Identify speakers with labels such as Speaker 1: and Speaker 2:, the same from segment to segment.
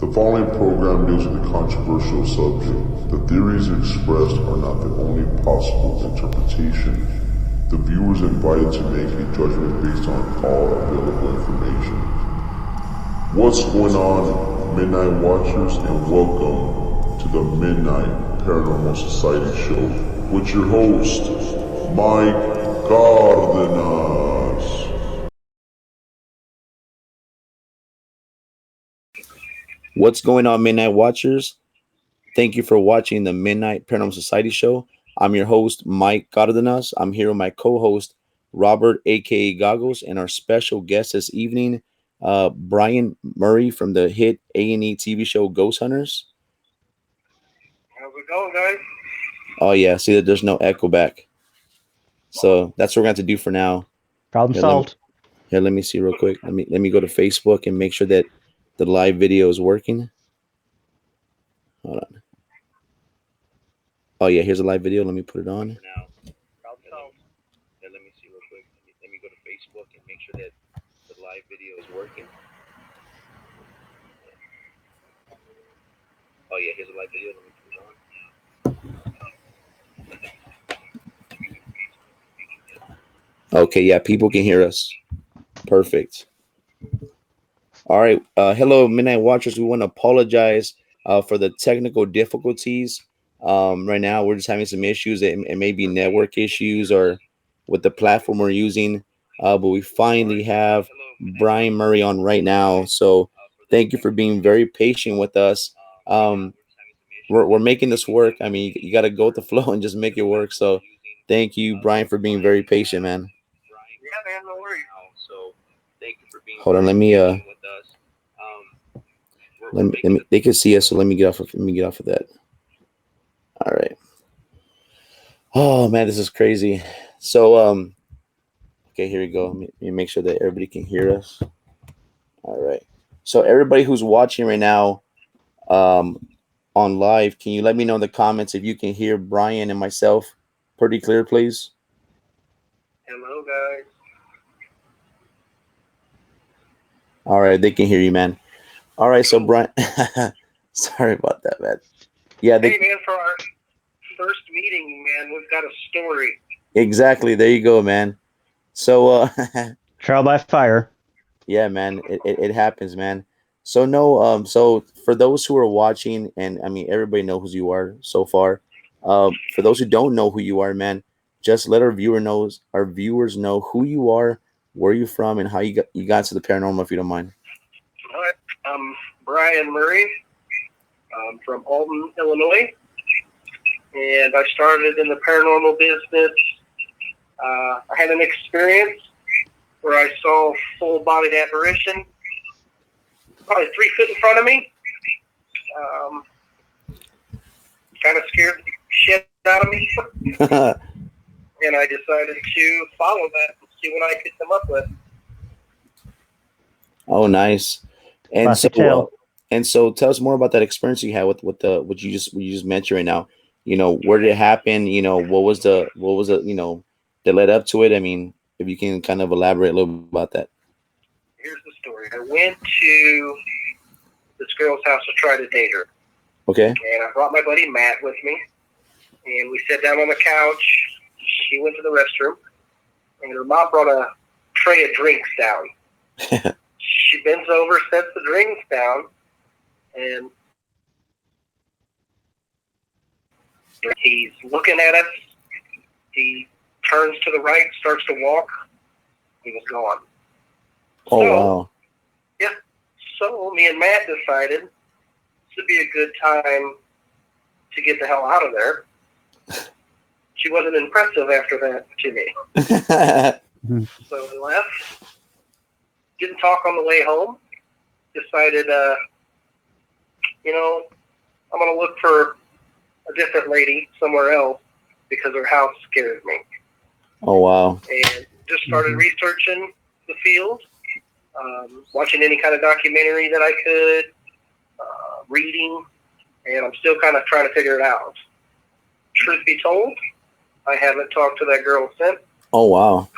Speaker 1: The following program deals with a controversial subject. The theories expressed are not the only possible interpretation. The viewer is invited to make a judgment based on all available information. What's going on, Midnight Watchers, and welcome to the Midnight Paranormal Society Show with your host, Mike Cardenas.
Speaker 2: What's going on, Midnight Watchers? Thank you for watching the Midnight Paranormal Society Show. I'm your host, Mike Cardenas. I'm here with my co-host, Robert, a.k.a. Goggles, and our special guest this evening, Brian Murray from the hit A&E TV show Ghost Hunters.
Speaker 3: How's it going, guys?
Speaker 2: Oh, yeah. See that there's no echo back. So that's what we're going to have to do for now.
Speaker 4: Problem solved.
Speaker 2: Let me see real quick. Let me go to Facebook and make sure that the live video is working. Hold on. Oh, yeah, here's a live video. Let me put it on. Now, let me see real quick. Let me go to Facebook and make sure that the live video is working. Oh, yeah, here's a live video. Let me put it on. Okay, yeah, people can hear us. Perfect. All right. Hello, Midnight Watchers. We want to apologize for the technical difficulties. Right now, we're just having some issues. It may be network issues or with the platform we're using. But we finally have Brian Murray on right now. So thank you for being very patient with us. We're making this work. I mean, you got to go with the flow and just make it work. So thank you, Brian, for being very patient, man.
Speaker 3: Yeah, man, no worries.
Speaker 2: So thank you for being. Hold on, let me they can see us, so let me get off of that. All right. Oh man, this is crazy. So okay, here we go. Let me make sure that everybody can hear us. All right. So everybody who's watching right now on live, can you let me know in the comments if you can hear Brian and myself pretty clear, please?
Speaker 3: Hello, guys.
Speaker 2: All right, they can hear you, man. All right, so Brian, sorry about that, man. Yeah,
Speaker 3: hey, man, for our first meeting, man, we've got a story.
Speaker 2: Exactly. There you go, man. So,
Speaker 4: Trial by fire.
Speaker 2: Yeah, man, it happens, man. So no, so for those who are watching, and I mean everybody knows who you are so far. For those who don't know who you are, man, just let our viewers know who you are, where you're from, and how you got to the paranormal, if you don't mind.
Speaker 3: All right. I'm Brian Murray. I'm from Alton, Illinois, and I started in the paranormal business. I had an experience where I saw a full-bodied apparition, probably 3 foot in front of me. Kind of scared the shit out of me. And I decided to follow that and see what I could come up with.
Speaker 2: Oh, nice. And
Speaker 4: Classic tale.
Speaker 2: So tell us more about that experience you had with what you just mentioned right now. You know, where did it happen? You know, what was the that led up to it? I mean, if you can kind of elaborate a little bit about that.
Speaker 3: Here's the story. I went to this girl's house to try to date her.
Speaker 2: Okay.
Speaker 3: And I brought my buddy Matt with me, and we sat down on the couch. She went to the restroom, and her mom brought a tray of drinks down. She bends over, sets the drinks down, and he's looking at us. He turns to the right, starts to walk. He was gone.
Speaker 2: Oh, wow.
Speaker 3: Yeah. So me and Matt decided this would be a good time to get the hell out of there. She wasn't impressive after that to me. So we left. Didn't talk on the way home. Decided, I'm going to look for a different lady somewhere else because her house scared me.
Speaker 2: Oh, wow.
Speaker 3: And just started researching the field, watching any kind of documentary that I could, reading, and I'm still kind of trying to figure it out. Truth be told, I haven't talked to that girl since.
Speaker 2: Oh, wow.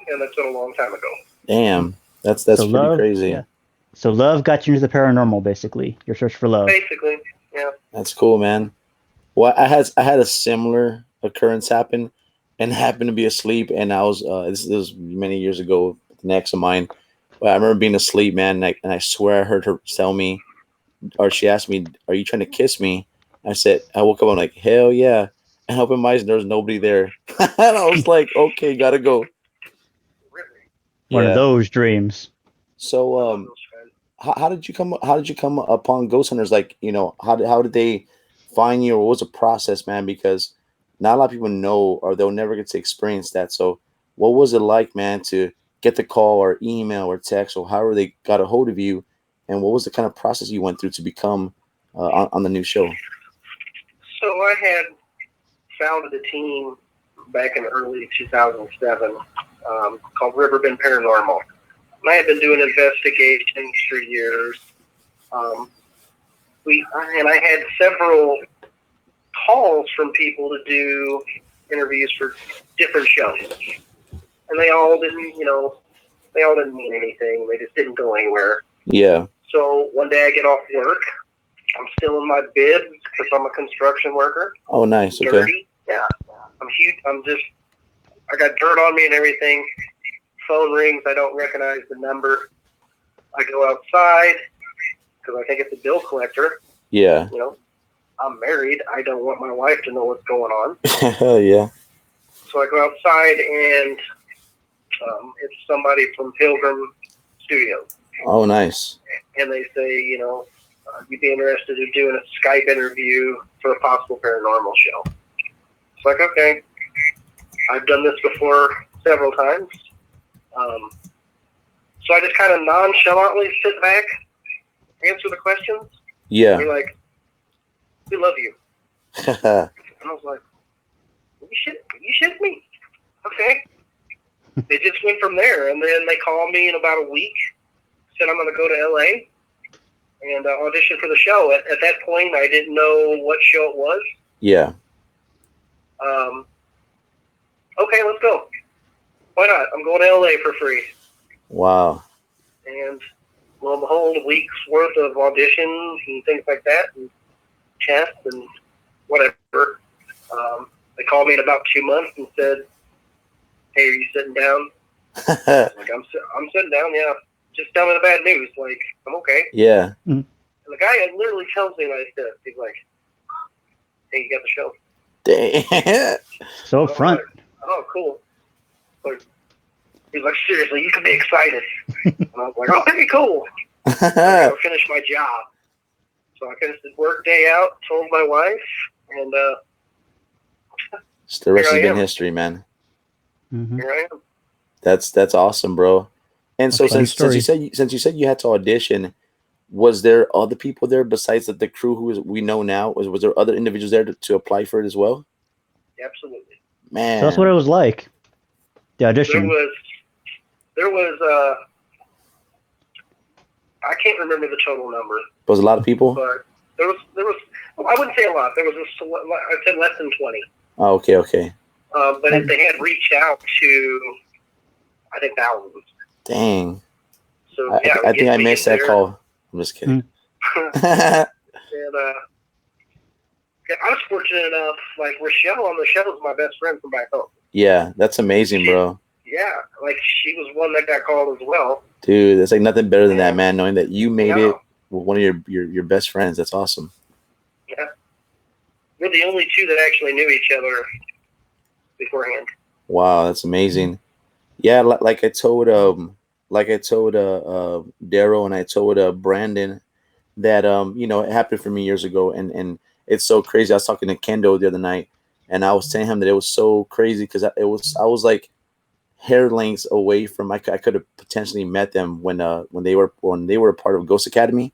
Speaker 3: And that's been a long time ago.
Speaker 2: Damn. That's pretty crazy.
Speaker 4: Yeah. So love got you into the paranormal, basically. Your search for love.
Speaker 3: Basically, yeah.
Speaker 2: That's cool, man. Well, I had a similar occurrence happen, and happened to be asleep, and I was this was many years ago with an ex of mine. But I remember being asleep, man, and I swear I heard her tell me, or she asked me, "Are you trying to kiss me?" I said, I woke up, I'm like, hell yeah. And I opened my eyes, and there was nobody there. And I was like, okay, gotta go.
Speaker 3: Really.
Speaker 4: One of
Speaker 2: Yeah.
Speaker 4: those dreams.
Speaker 2: So
Speaker 3: I love those guys.
Speaker 2: how did you come upon ghost hunters? Like, how did they find you, or what was the process, man? Because not a lot of people know, or they'll never get to experience that. So what was it like, man, to get the call or email or text, or however they got a hold of you, and what was the kind of process you went through to become on the new show?
Speaker 3: So I had founded a team back in early 2007 called Riverbend Paranormal. And I had been doing investigations for years. I had several calls from people to do interviews for different shows. And they all didn't mean anything. They just didn't go anywhere.
Speaker 2: Yeah.
Speaker 3: So one day I get off work. I'm still in my bib because I'm a construction worker.
Speaker 2: Oh, nice. Okay.
Speaker 3: Dirty. Yeah. I'm huge. I got dirt on me and everything. Phone rings. I don't recognize the number. I go outside because I think it's a bill collector.
Speaker 2: Yeah.
Speaker 3: I'm married. I don't want my wife to know what's going on.
Speaker 2: Yeah.
Speaker 3: So I go outside and it's somebody from Pilgrim Studios.
Speaker 2: Oh, nice.
Speaker 3: And they say, you'd be interested in doing a Skype interview for a possible paranormal show. It's like, okay. I've done this before several times. So I just kind of nonchalantly sit back, answer the questions.
Speaker 2: Yeah.
Speaker 3: They're like, we love you. And I was like, you shit me. Okay. They just went from there. And then they called me in about a week, said I'm going to go to LA and audition for the show. At that point, I didn't know what show it was.
Speaker 2: Yeah.
Speaker 3: Okay, let's go. Why not? I'm going to LA for free.
Speaker 2: Wow.
Speaker 3: And lo and behold, a week's worth of auditions and things like that, and tests and whatever. They called me in about 2 months and said, "Hey, are you sitting down?" Like, I'm sitting down. Yeah. Just tell me the bad news. Like, I'm okay.
Speaker 2: Yeah.
Speaker 3: And the guy literally tells me like this. He's like, "Hey, you got the show."
Speaker 2: Dang.
Speaker 4: So upfront.
Speaker 3: Like, oh, cool. Like, he's like, seriously, you can be excited. And I was like, oh, that'd be cool. I'll finish my job. So I finished the work day out, told my wife, and
Speaker 2: The rest has
Speaker 3: Here I
Speaker 2: been
Speaker 3: am.
Speaker 2: history, man.
Speaker 4: Mm-hmm.
Speaker 3: here I am.
Speaker 2: That's awesome, bro. And so
Speaker 4: Funny
Speaker 2: since you said you had to audition, was there other people there besides the crew we know now? Was there other individuals there to apply for it as well?
Speaker 3: Absolutely.
Speaker 2: Man.
Speaker 4: So that's what it was like. The audition.
Speaker 3: There was I can't remember the total number,
Speaker 2: Was a lot of people?
Speaker 3: but there was well, I wouldn't say a lot. There was I'd say less than 20.
Speaker 2: Oh, okay.
Speaker 3: But they had reached out to, I think, thousands.
Speaker 2: Dang.
Speaker 3: So yeah,
Speaker 2: I think I
Speaker 3: we
Speaker 2: missed
Speaker 3: get
Speaker 2: that
Speaker 3: there.
Speaker 2: call. I'm just kidding.
Speaker 3: And I was fortunate enough, like Rochelle on the show is my best friend from back home.
Speaker 2: Yeah, that's amazing, bro.
Speaker 3: Yeah, like she was one that got called as well.
Speaker 2: Dude, it's like nothing better than that, man. Knowing that you made
Speaker 3: Yeah.
Speaker 2: it with one of your best friends. That's awesome.
Speaker 3: Yeah, we're the only two that actually knew each other beforehand.
Speaker 2: Wow, that's amazing. Yeah, like I told Daryl and I told Brandon that it happened for me years ago, and it's so crazy. I was talking to Kendo the other night, and I was telling him that it was so crazy because I was like hair lengths away from I could have potentially met them when they were a part of Ghost Academy,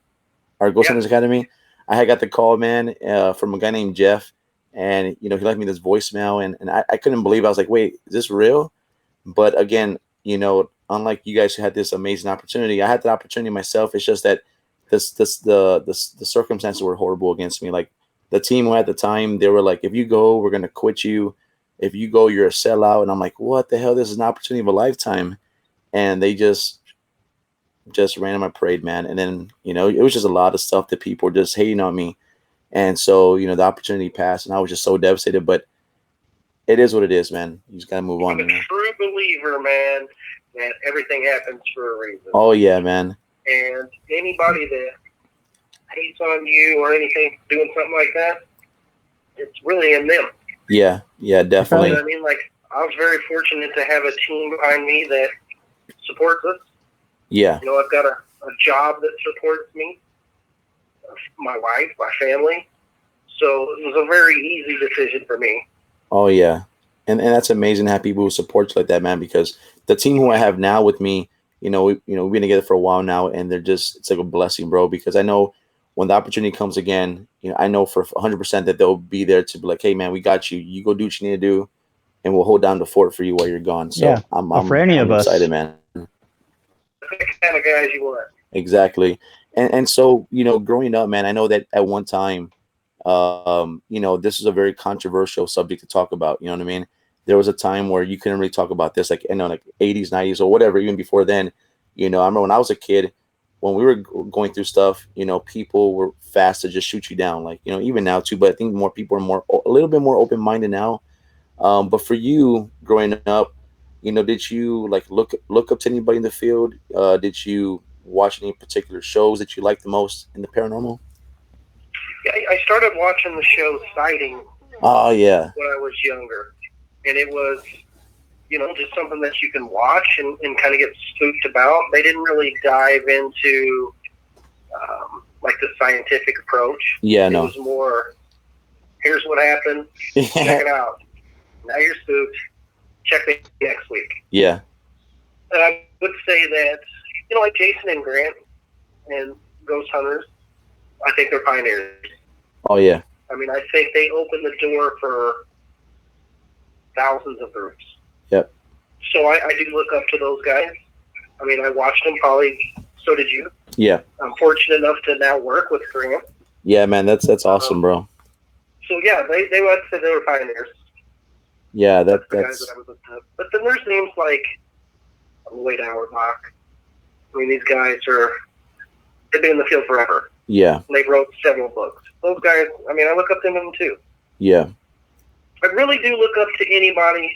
Speaker 2: our Ghost Hunters Academy. I had got the call, man, from a guy named Jeff, and he left me this voicemail, and I couldn't believe it. I was like, wait, is this real? But again, unlike you guys who had this amazing opportunity, I had the opportunity myself. It's just that the circumstances were horrible against me. Like the team at the time, they were like, if you go, we're gonna quit you. If you go, you're a sellout. And I'm like, what the hell? This is an opportunity of a lifetime. And they just just ran in my parade, man. And then, it was just a lot of stuff that people were just hating on me. And so, the opportunity passed and I was just so devastated, but it is what it is, man. You just got to move on.
Speaker 3: I'm a true believer, man, that everything happens for a reason.
Speaker 2: Oh, yeah, man.
Speaker 3: And anybody that hates on you or anything doing something like that, it's really in them.
Speaker 2: Yeah, definitely.
Speaker 3: You know what I mean? Like, I was very fortunate to have a team behind me that supports us.
Speaker 2: Yeah.
Speaker 3: I've got a job that supports me, my wife, my family. So it was a very easy decision for me.
Speaker 2: Oh, yeah. And that's amazing to have people who support you like that, man, because the team who I have now with me, we've been together for a while now, and it's like a blessing, bro, because I know when the opportunity comes again, I know for 100% that they'll be there to be like, hey, man, we got you. You go do what you need to do, and we'll hold down the fort for you while you're gone. So
Speaker 4: yeah.
Speaker 2: I'm
Speaker 4: for any
Speaker 2: I'm
Speaker 4: of us.
Speaker 2: excited, man.
Speaker 3: The kind of guys you want.
Speaker 2: Exactly. And so, growing up, man, I know that at one time, this is a very controversial subject to talk about. You know what I mean? There was a time where you couldn't really talk about this, like, like 80s, 90s or whatever, even before then. I remember when I was a kid, when we were going through stuff, people were fast to just shoot you down. Like, even now too, but I think more people are a little bit more open-minded now. But for you growing up, did you like look up to anybody in the field? Did you watch any particular shows that you liked the most in the paranormal?
Speaker 3: Yeah, I started watching the show Sighting.
Speaker 2: Oh, yeah.
Speaker 3: When I was younger. And it was, just something that you can watch and kind of get spooked about. They didn't really dive into, like, the scientific approach.
Speaker 2: Yeah,
Speaker 3: it
Speaker 2: no.
Speaker 3: It was more, here's what happened, check it out. Now you're spooked. Check it next week.
Speaker 2: Yeah.
Speaker 3: And I would say that, like Jason and Grant and Ghost Hunters, I think they're pioneers.
Speaker 2: Oh, yeah.
Speaker 3: I mean, I think they opened the door for thousands of groups.
Speaker 2: Yep.
Speaker 3: So I do look up to those guys. I mean, I watched them, probably so did you.
Speaker 2: Yeah.
Speaker 3: I'm fortunate enough to now work with Grant.
Speaker 2: Yeah, man, that's awesome, bro.
Speaker 3: So yeah, they would say they were pioneers.
Speaker 2: Yeah, that's
Speaker 3: the guys that I would look up. But then there's names like Lloyd Auerbach. I mean, these guys they've been in the field forever.
Speaker 2: Yeah.
Speaker 3: They wrote several books. Those guys, I mean, I look up to them too.
Speaker 2: Yeah.
Speaker 3: I really do look up to anybody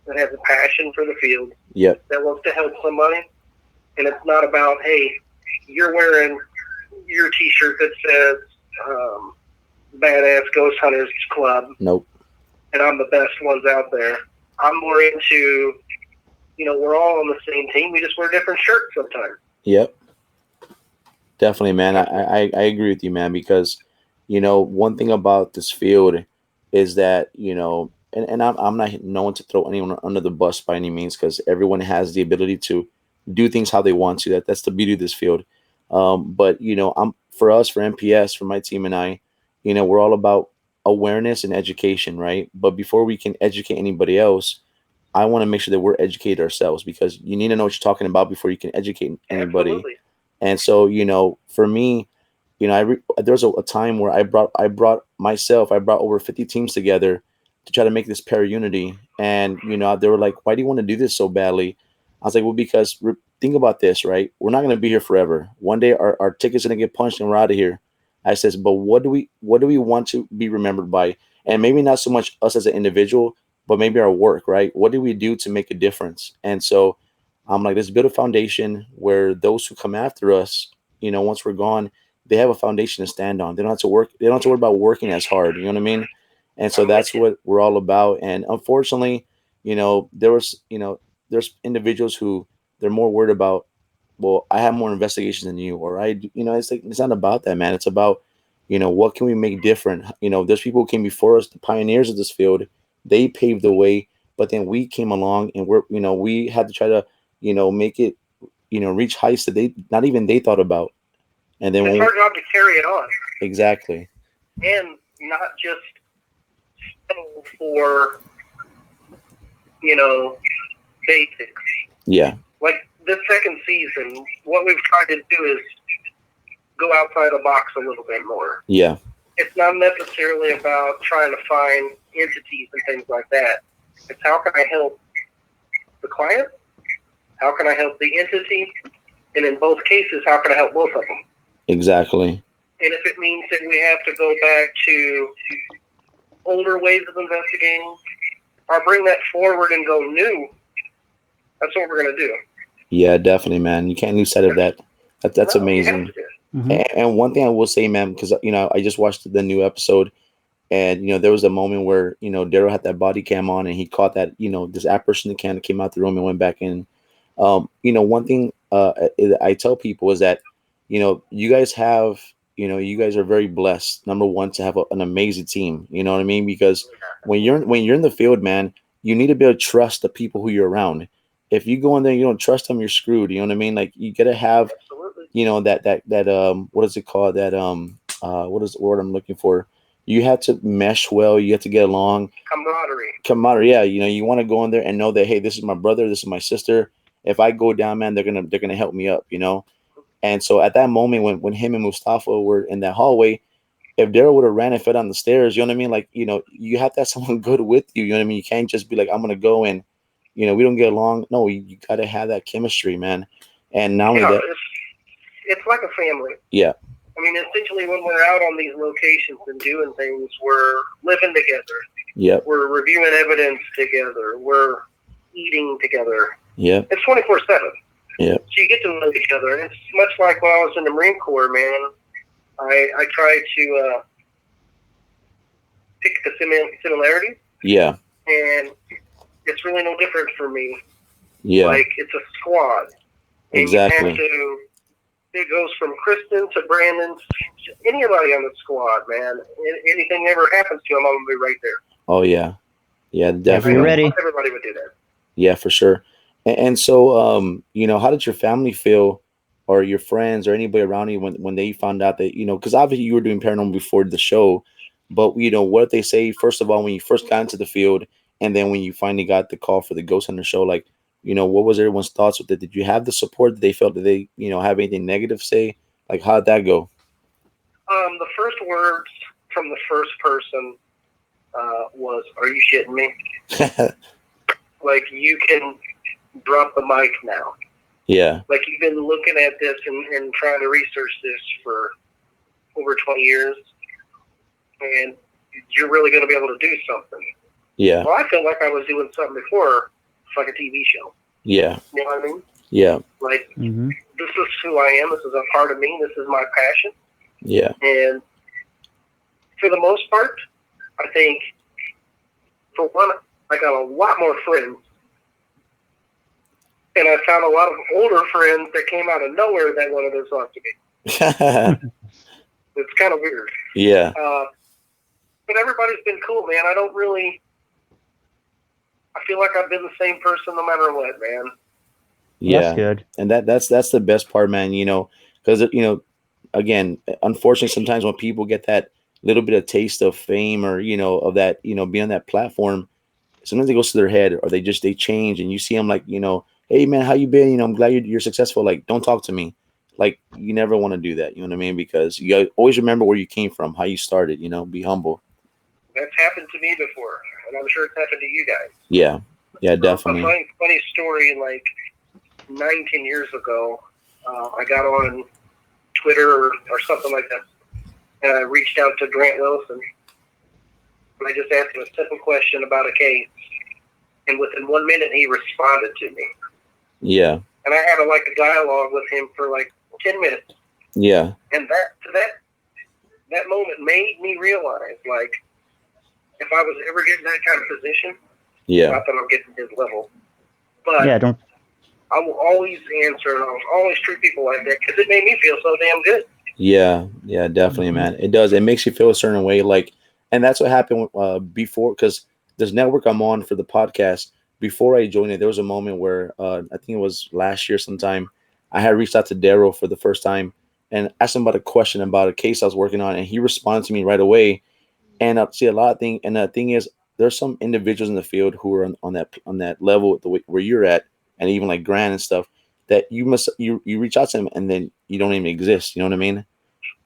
Speaker 3: that has a passion for the field.
Speaker 2: Yep.
Speaker 3: That wants to help somebody. And it's not about, hey, you're wearing your T-shirt that says Badass Ghost Hunters Club.
Speaker 2: Nope.
Speaker 3: And I'm the best ones out there. I'm more into, we're all on the same team. We just wear different shirts sometimes.
Speaker 2: Yep. Definitely, man. I agree with you, man, because, one thing about this field is that, and I'm not known to throw anyone under the bus by any means, because everyone has the ability to do things how they want to. That's the beauty of this field. But, for us, for MPS, for my team and I, we're all about awareness and education, right? But before we can educate anybody else, I want to make sure that we're educated ourselves, because you need to know what you're talking about before you can educate anybody.
Speaker 3: Absolutely.
Speaker 2: And so, for me, there was a time where I brought over 50 teams together to try to make this pair unity. And, they were like, why do you want to do this so badly? I was like, well, because think about this, right? We're not going to be here forever. One day our ticket's going to get punched and we're out of here. I says, but what do we want to be remembered by? And maybe not so much us as an individual, but maybe our work, right? What do we do to make a difference? And so I'm like, let's build a foundation where those who come after us, once we're gone, they have a foundation to stand on. They don't have to work. They don't have to worry about working as hard. You know what I mean? And so that's what we're all about. And unfortunately, there's individuals who they're more worried about, well, I have more investigations than you, or it's like, it's not about that, man. It's about, what can we make different? There's people who came before us, the pioneers of this field. They paved the way, but then we came along and we had to try to, make it, reach heights that they thought about. And then
Speaker 3: it's our job to carry it on.
Speaker 2: Exactly.
Speaker 3: And not just settle for, basics.
Speaker 2: Yeah.
Speaker 3: Like this second season, what we've tried to do is go outside the box a little bit more.
Speaker 2: Yeah.
Speaker 3: It's not necessarily about trying to find entities and things like that. It's how can I help the client? How can I help the entity? And in both cases, how can I help both of them?
Speaker 2: Exactly.
Speaker 3: And if it means that we have to go back to older ways of investigating, or bring that forward and go new, that's what we're going to do.
Speaker 2: Yeah, definitely, man. You can't lose sight of that. That's
Speaker 3: No, you have
Speaker 2: amazing.
Speaker 3: to do it.
Speaker 2: And one thing I will say, man, because I just watched the new episode, and there was a moment where Daryl had that body cam on, and he caught that this apparition that kind of came out the room and went back in. One thing I tell people is that you guys have you guys are very blessed. Number one, to have an amazing team. You know what I mean? Because when you're in the field, man, you need to be able to trust the people who you're around. If you go in there and you don't trust them, you're screwed. You know what I mean? Like, you gotta have that what is it called, that what is the word I'm looking for? You have to mesh well. You have to get along. Camaraderie. Yeah. You want to go in there and know that, hey, this is my brother, this is my sister. If I go down, man, they're gonna help me up. And so at that moment, when him and Mustafa were in that hallway, if Daryl would have ran and fell down the stairs, you know what I mean? Like, you have to have someone good with you. You know what I mean? You can't just be like, I'm gonna go and we don't get along. No, you gotta have that chemistry, man. And not only that,
Speaker 3: it's like a family.
Speaker 2: Yeah.
Speaker 3: I mean, essentially, when we're out on these locations and doing things, we're living together.
Speaker 2: Yep.
Speaker 3: We're reviewing evidence together. We're eating together.
Speaker 2: Yep.
Speaker 3: It's 24/7.
Speaker 2: Yeah.
Speaker 3: So you get to know each other, and it's much like when I was in the Marine Corps, man. I tried to pick the similarities.
Speaker 2: Yeah.
Speaker 3: And it's really no different for me.
Speaker 2: Yeah.
Speaker 3: Like, it's a squad. And
Speaker 2: exactly.
Speaker 3: It goes from Kristen to Brandon to anybody on the squad, man. Anything ever happens to them, I'm going to be right there.
Speaker 2: Oh, yeah. Yeah, definitely.
Speaker 4: You're ready.
Speaker 3: Everybody would do that.
Speaker 2: Yeah, for sure. And so, how did your family feel, or your friends, or anybody around you when they found out that, because obviously you were doing paranormal before the show, but, what did they say, first of all, when you first got into the field, and then when you finally got the call for the Ghost Hunter show, like, what was everyone's thoughts with it? Did you have the support? Did they feel that they, have anything negative to say? Like, how'd that go?
Speaker 3: The first words from the first person was, "Are you shitting me?" Like, you can drop the mic now.
Speaker 2: Yeah.
Speaker 3: Like, you've been looking at this and trying to research this for over 20 years, and you're really going to be able to do something.
Speaker 2: Yeah.
Speaker 3: Well, I feel like I was doing something before. It's like a TV show.
Speaker 2: Yeah.
Speaker 3: You know what I mean?
Speaker 2: Yeah.
Speaker 3: Like, this is who I am. This is a part of me. This is my passion.
Speaker 2: Yeah.
Speaker 3: And for the most part, I think, for one, I got a lot more friends. And I found a lot of older friends that came out of nowhere that wanted to talk to me. It's kind of weird.
Speaker 2: Yeah.
Speaker 3: But everybody's been cool, man. I feel like I've been the same person no matter what, man.
Speaker 2: Yeah.
Speaker 4: That's good.
Speaker 2: And that's the best part, man, because, again, unfortunately, sometimes when people get that little bit of taste of fame, or, of that, being on that platform, sometimes it goes to their head, or they change, and you see them like, hey, man, how you been? I'm glad you're successful. Like, don't talk to me. Like, you never want to do that. You know what I mean? Because you always remember where you came from, how you started, be humble.
Speaker 3: That's happened to me before, and I'm sure it's happened to you guys.
Speaker 2: Yeah. Yeah, definitely.
Speaker 3: A funny story, like 19 years ago, I got on Twitter or something like that, and I reached out to Grant Wilson, and I just asked him a simple question about a case, and within 1 minute, he responded to me.
Speaker 2: Yeah.
Speaker 3: And I had a dialogue with him for 10 minutes.
Speaker 2: Yeah.
Speaker 3: And that moment made me realize, if I was ever getting that kind of position, not that I'm getting his level, but I will always answer, and I'll always treat people like that, because it made me feel so damn good. Yeah.
Speaker 2: Yeah, definitely, man. It does. It makes you feel a certain way. And that's what happened before, because this network I'm on for the podcast, before I joined it, there was a moment where I think it was last year sometime, I had reached out to Daryl for the first time and asked him about a question about a case I was working on, and he responded to me right away. And I see a lot of things. And the thing is, there's some individuals in the field who are on that level where you're at, and even like Grant and stuff, that you reach out to them and then you don't even exist. You know what I mean?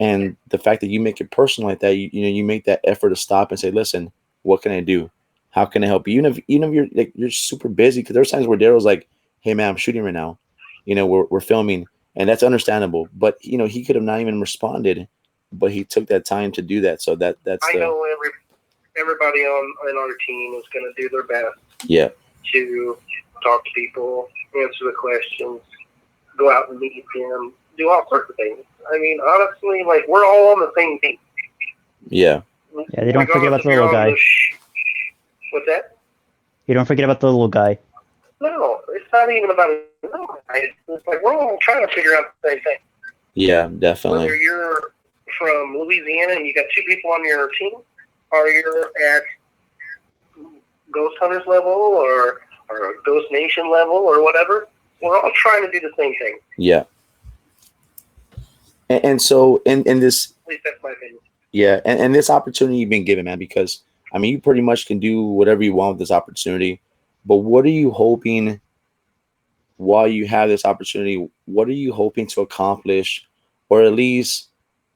Speaker 2: And the fact that you make it personal like that, you make that effort to stop and say, listen, what can I do? How can I help you? Even if you're super busy, because there's times where Daryl's like, hey man, I'm shooting right now. We're filming. and that's understandable. But he could have not even responded, but he took that time to do that. So that's
Speaker 3: I know everybody on our team is going to do their best.
Speaker 2: Yeah.
Speaker 3: To talk to people, answer the questions, go out and meet them, do all sorts of things. I mean, honestly, like, we're all on the same team.
Speaker 2: Yeah.
Speaker 4: Yeah, they don't forget about the little guy.
Speaker 3: What's that?
Speaker 4: You don't forget about the little guy.
Speaker 3: No, it's not even about a little guy. It's like we're all trying to figure out the same thing.
Speaker 2: Yeah, definitely.
Speaker 3: Whether you're from Louisiana and you got 2 people on your team, or you're at Ghost Hunters level or Ghost Nation level or whatever, we're all trying to do the same thing.
Speaker 2: Yeah. And so in this,
Speaker 3: at least that's my opinion.
Speaker 2: Yeah, and this opportunity you've been given, man, because I mean you pretty much can do whatever you want with this opportunity. But what are you hoping while you have this opportunity? What are you hoping to accomplish, or at least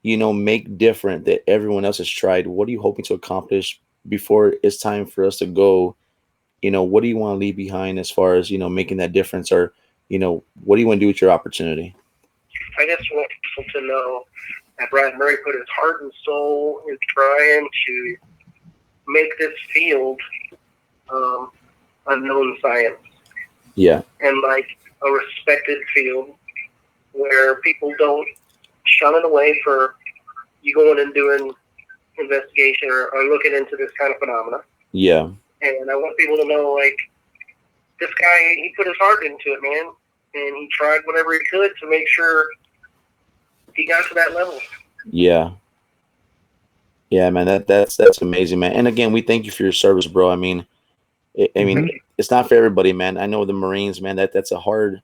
Speaker 2: make different that everyone else has tried? What are you hoping to accomplish before it's time for us to go? What do you want to leave behind as far as making that difference, or what do you want to do with your opportunity?
Speaker 3: I just want people to know that Brian Murray put his heart and soul in trying to make this field unknown science.
Speaker 2: Yeah.
Speaker 3: And like a respected field where people don't shun it away for you going and doing investigation or looking into this kind of phenomena.
Speaker 2: Yeah.
Speaker 3: And I want people to know, like, this guy, he put his heart into it, man. And he tried whatever he could to make sure he got to that level.
Speaker 2: Yeah. Yeah, man, that's amazing, man. And again, we thank you for your service, bro. I mean, it's not for everybody, man. I know the Marines, man, that's a hard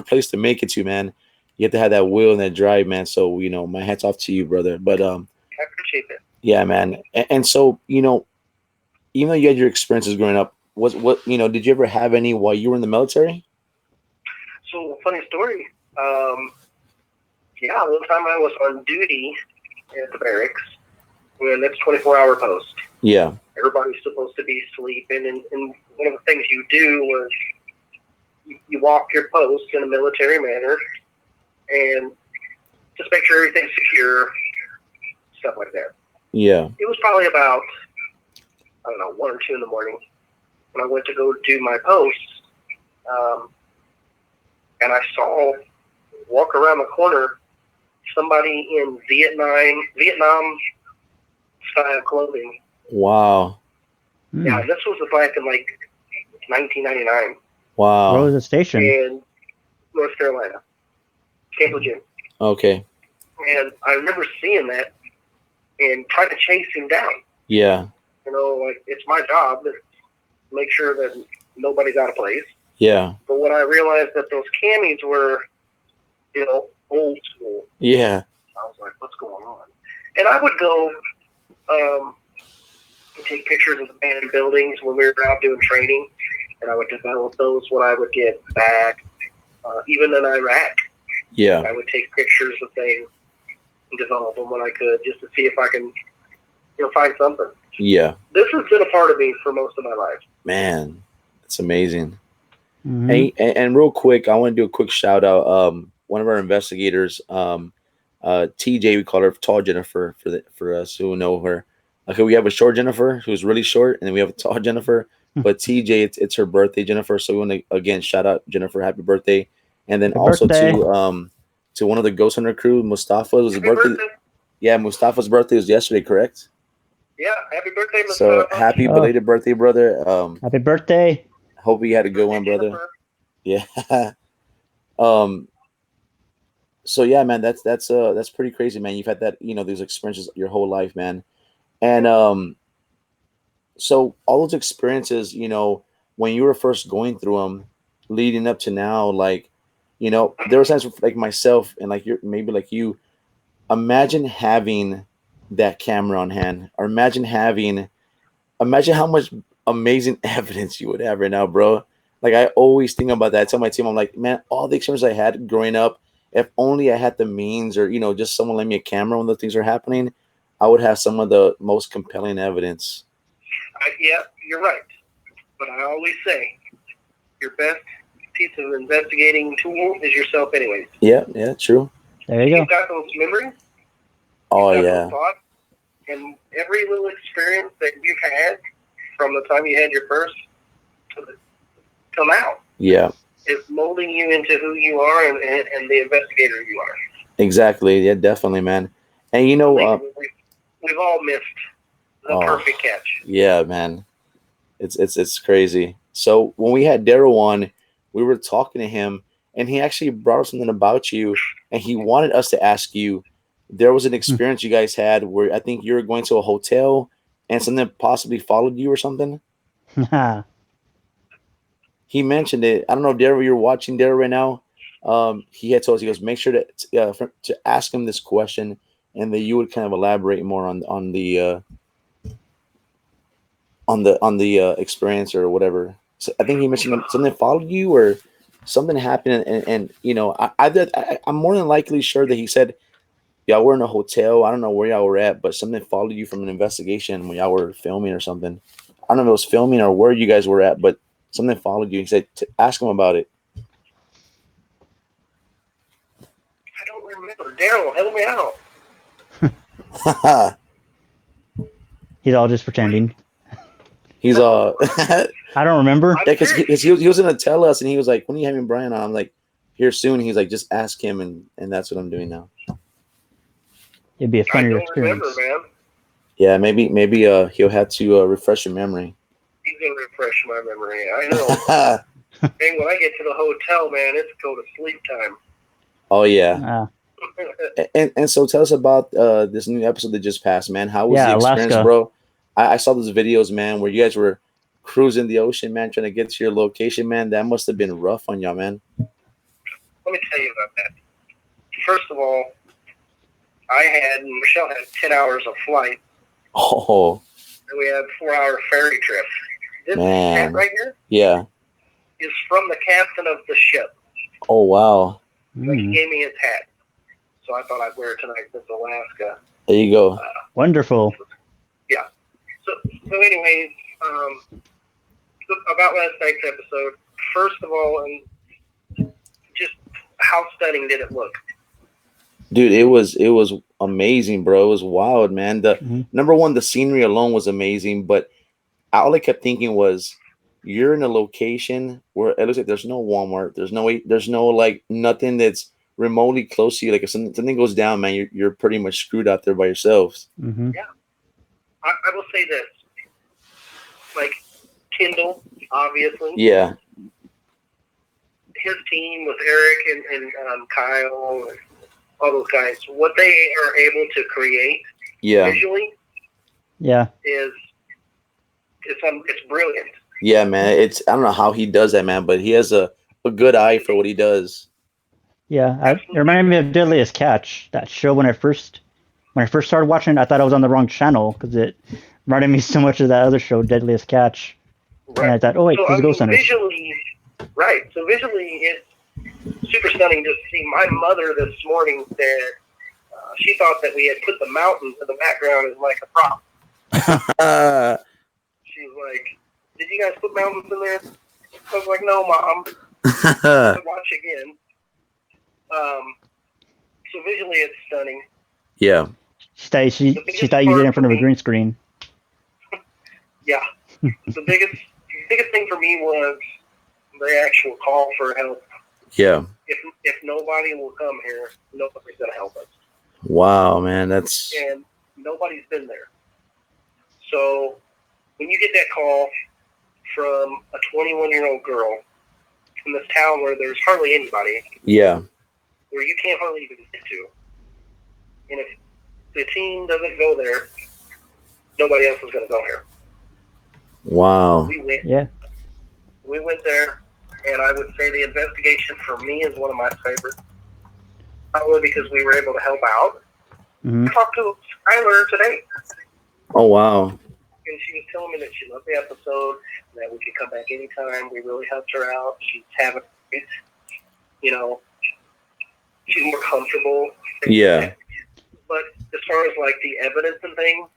Speaker 2: place to make it to, man. You have to have that will and that drive, man. So, my hat's off to you, brother. But
Speaker 3: I appreciate that.
Speaker 2: Yeah, man. And so, even though you had your experiences growing up, did you ever have any while you were in the military?
Speaker 3: So, funny story. Yeah, one time I was on duty at the barracks when it's 24-hour post.
Speaker 2: Yeah.
Speaker 3: Everybody's supposed to be sleeping, and one of the things you do was you walk your post in a military manner and just make sure everything's secure, stuff like that.
Speaker 2: Yeah.
Speaker 3: It was probably about, 1 or 2 in the morning when I went to go do my post, and I saw walk around the corner somebody in Vietnam style clothing.
Speaker 2: Wow.
Speaker 3: Yeah, this was back in like 1999.
Speaker 2: Wow.
Speaker 4: Where was the station?
Speaker 3: In North Carolina, Camp Lejeune.
Speaker 2: Okay.
Speaker 3: And I remember seeing that and trying to chase him down.
Speaker 2: Yeah.
Speaker 3: Like, it's my job to make sure that nobody's out of place.
Speaker 2: Yeah.
Speaker 3: But when I realized that those camis were, old school.
Speaker 2: Yeah.
Speaker 3: I was like, what's going on? And I would go take pictures of abandoned buildings when we were out doing training, and I would develop those when I would get back. Even in Iraq,
Speaker 2: yeah,
Speaker 3: I would take pictures of things and develop them when I could, just to see if I can, find something.
Speaker 2: Yeah.
Speaker 3: This has been a part of me for most of my life.
Speaker 2: Man, it's amazing. Hey, and real quick, I want to do a quick shout out. One of our investigators, TJ, we call her Tall Jennifer for us who know her. Okay, we have a short Jennifer who's really short, and then we have a tall Jennifer. But TJ, it's her birthday, Jennifer. So we want to again shout out Jennifer, happy birthday, and then also to one of the Ghost Hunter crew, Mustafa. Was his birthday? Yeah, Mustafa's birthday was yesterday, correct?
Speaker 3: Yeah, happy birthday, Mustafa.
Speaker 2: So happy belated birthday, brother.
Speaker 4: Happy birthday.
Speaker 2: Hope you had a good one, brother. Yeah. So yeah, man, that's pretty crazy, man. You've had that, these experiences your whole life, man. And so all those experiences, when you were first going through them, leading up to now, like, there were times like myself and like maybe like you, imagine having that camera on hand, or imagine how much amazing evidence you would have right now, bro. Like, I always think about that. I tell my team, I'm like, man, all the experience I had growing up, if only I had the means, or just someone lend me a camera when those things are happening, I would have some of the most compelling evidence.
Speaker 3: Yeah, you're right. But I always say, your best piece of investigating tool is yourself anyways.
Speaker 2: Yeah, true.
Speaker 4: There you
Speaker 3: You've
Speaker 4: go.
Speaker 3: got those memories,
Speaker 2: Oh
Speaker 3: you've got
Speaker 2: yeah,
Speaker 3: those thoughts, and every little experience that you've had from the time you had your first till now
Speaker 2: yeah,
Speaker 3: is molding you into who you are and the investigator you are.
Speaker 2: exactly. Yeah, definitely, man. And you know,
Speaker 3: We've all missed the perfect catch.
Speaker 2: yeah, man, it's crazy. So when we had Daryl on, we were talking to him, and he actually brought up something about you, and he wanted us to ask you. There was an experience you guys had where I think you were going to a hotel, and something possibly followed you or something. He mentioned it. I don't know if Daryl, you're watching Daryl right now. He had told us, he goes, make sure to ask him this question, and that you would kind of elaborate more on the experience or whatever. So I think he mentioned something followed you or something happened, and you know, I'm more than likely sure that he said y'all were in a hotel. I don't know where y'all were at, but something followed you from an investigation when y'all were filming or something. I don't know if it was filming or where you guys were at, but something followed you. He said to ask him about it.
Speaker 3: I don't remember. Daryl, help me out.
Speaker 4: He's all just pretending.
Speaker 2: He's
Speaker 4: I don't remember.
Speaker 2: Yeah, because he was gonna tell us, and he was like, "When are you having Brian on?" I'm like, "Here soon." He's like, "Just ask him," and that's what I'm doing now.
Speaker 4: It'd be a funnier experience.
Speaker 3: Remember, man.
Speaker 2: Yeah, maybe he'll have to refresh your memory.
Speaker 3: He's gonna refresh my memory. I know. Dang, when I get to the hotel, man, it's go to sleep time.
Speaker 2: Oh yeah. And so tell us about this new episode that just passed, man. How was the experience,
Speaker 4: Alaska.
Speaker 2: bro? I saw those videos, man, where you guys were cruising the ocean, man, trying to get to your location, man. That must have been rough on y'all, man.
Speaker 3: Let me tell you about that. First of all, Michelle had 10 hours of flight.
Speaker 2: Oh.
Speaker 3: And we had a 4-hour ferry trip. This
Speaker 2: Man.
Speaker 3: hat right here
Speaker 2: is
Speaker 3: from the captain of the ship.
Speaker 2: Oh, wow.
Speaker 3: So he gave me his hat. So I thought I'd wear it tonight since Alaska.
Speaker 2: There you go.
Speaker 4: Wonderful.
Speaker 3: Yeah. So anyways, about last night's episode, first of all, just how stunning did it look?
Speaker 2: Dude, it was amazing, bro. It was wild, man. The number one, the scenery alone was amazing, but all I kept thinking was, you're in a location where it looks like there's no Walmart, there's no like nothing that's remotely close to you. Like if something goes down, man, you're pretty much screwed out there by yourselves.
Speaker 3: Yeah, I will say this, like Kendall, obviously.
Speaker 2: Yeah.
Speaker 3: His team with Eric and Kyle and all those guys, what they are able to create visually, is it's brilliant.
Speaker 2: Yeah, man. I don't know how he does that, man, but he has a good eye for what he does.
Speaker 4: Yeah, it reminded me of Deadliest Catch, that show. When I first started watching it, I thought I was on the wrong channel because it reminded me so much of that other show, Deadliest Catch. Right. And I thought, oh wait, there's Ghost Hunters.
Speaker 3: Visually, it's super stunning to see. My mother this morning said she thought that we had put the mountains in the background as like a prop. She's like, "Did you guys put mountains in there?" I was like, "No, Mom." Watch again. So visually, it's stunning.
Speaker 2: Yeah.
Speaker 4: She thought you did it in front of a green screen.
Speaker 3: Yeah. The biggest thing for me was the actual call for help.
Speaker 2: Yeah.
Speaker 3: If nobody will come here, nobody's gonna help us.
Speaker 2: Wow, man,
Speaker 3: and nobody's been there. So when you get that call from a 21-year-old girl in this town where there's hardly anybody, where you can't hardly even get to, and if the team doesn't go there, nobody else is gonna go here.
Speaker 2: Wow.
Speaker 3: We went there, and I would say the investigation for me is one of my favorites. Not only because we were able to help out. I talked to Skylar today.
Speaker 2: Oh, wow.
Speaker 3: And she was telling me that she loved the episode, that we could come back anytime. We really helped her out. She's having it. You know, she's more comfortable.
Speaker 2: Yeah.
Speaker 3: But as far as, like, the evidence and things,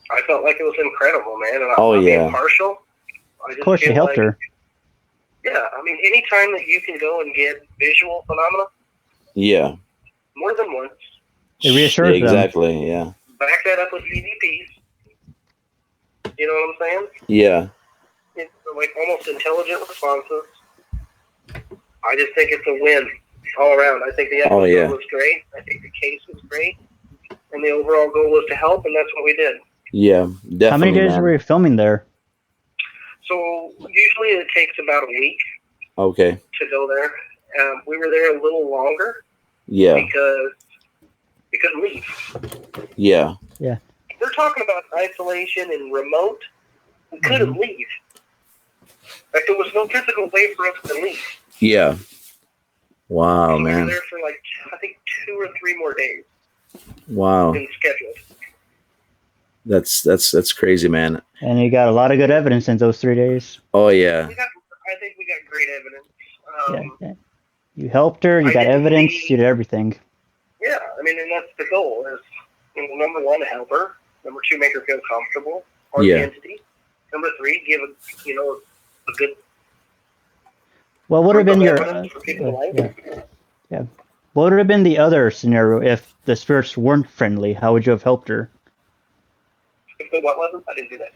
Speaker 3: I felt like it was incredible, man. And I'm being partial.
Speaker 4: Of course, she helped her.
Speaker 3: Yeah, I mean, anytime that you can go and get visual phenomena,
Speaker 2: Yeah.
Speaker 3: more than once,
Speaker 4: It reassures them.
Speaker 2: Exactly. Yeah.
Speaker 3: back that up with EVPs. You know what I'm saying?
Speaker 2: Yeah.
Speaker 3: It's like almost intelligent responses. I just think it's a win all around. I think the episode was great. I think the case was great. And the overall goal was to help, and that's what we did.
Speaker 2: Yeah, definitely.
Speaker 4: How many days
Speaker 2: man.
Speaker 4: were you filming there?
Speaker 3: So usually it takes about a week
Speaker 2: Okay.
Speaker 3: to go there. We were there a little longer
Speaker 2: Yeah.
Speaker 3: because we couldn't leave.
Speaker 2: Yeah.
Speaker 4: Yeah.
Speaker 3: They're talking about isolation and remote. We couldn't leave. Like, there was no physical way for us to leave.
Speaker 2: Yeah. Wow,
Speaker 3: So
Speaker 2: man.
Speaker 3: we were there for like, I think 2 or 3 more days.
Speaker 2: Wow.
Speaker 3: Been scheduled.
Speaker 2: That's crazy, man.
Speaker 4: And you got a lot of good evidence in those 3 days.
Speaker 2: Oh yeah.
Speaker 3: I think we got great evidence.
Speaker 4: Yeah. You helped her. You got evidence. You did everything.
Speaker 3: Yeah, I mean, and that's the goal. Is, number 1, help her. Number 2, make her feel comfortable on the entity. Number 3, give a good.
Speaker 4: What would have been your?
Speaker 3: for people to like.
Speaker 4: Yeah. What would have been the other scenario if the spirits weren't friendly? How would you have helped her?
Speaker 3: If the what wasn't, I didn't do that.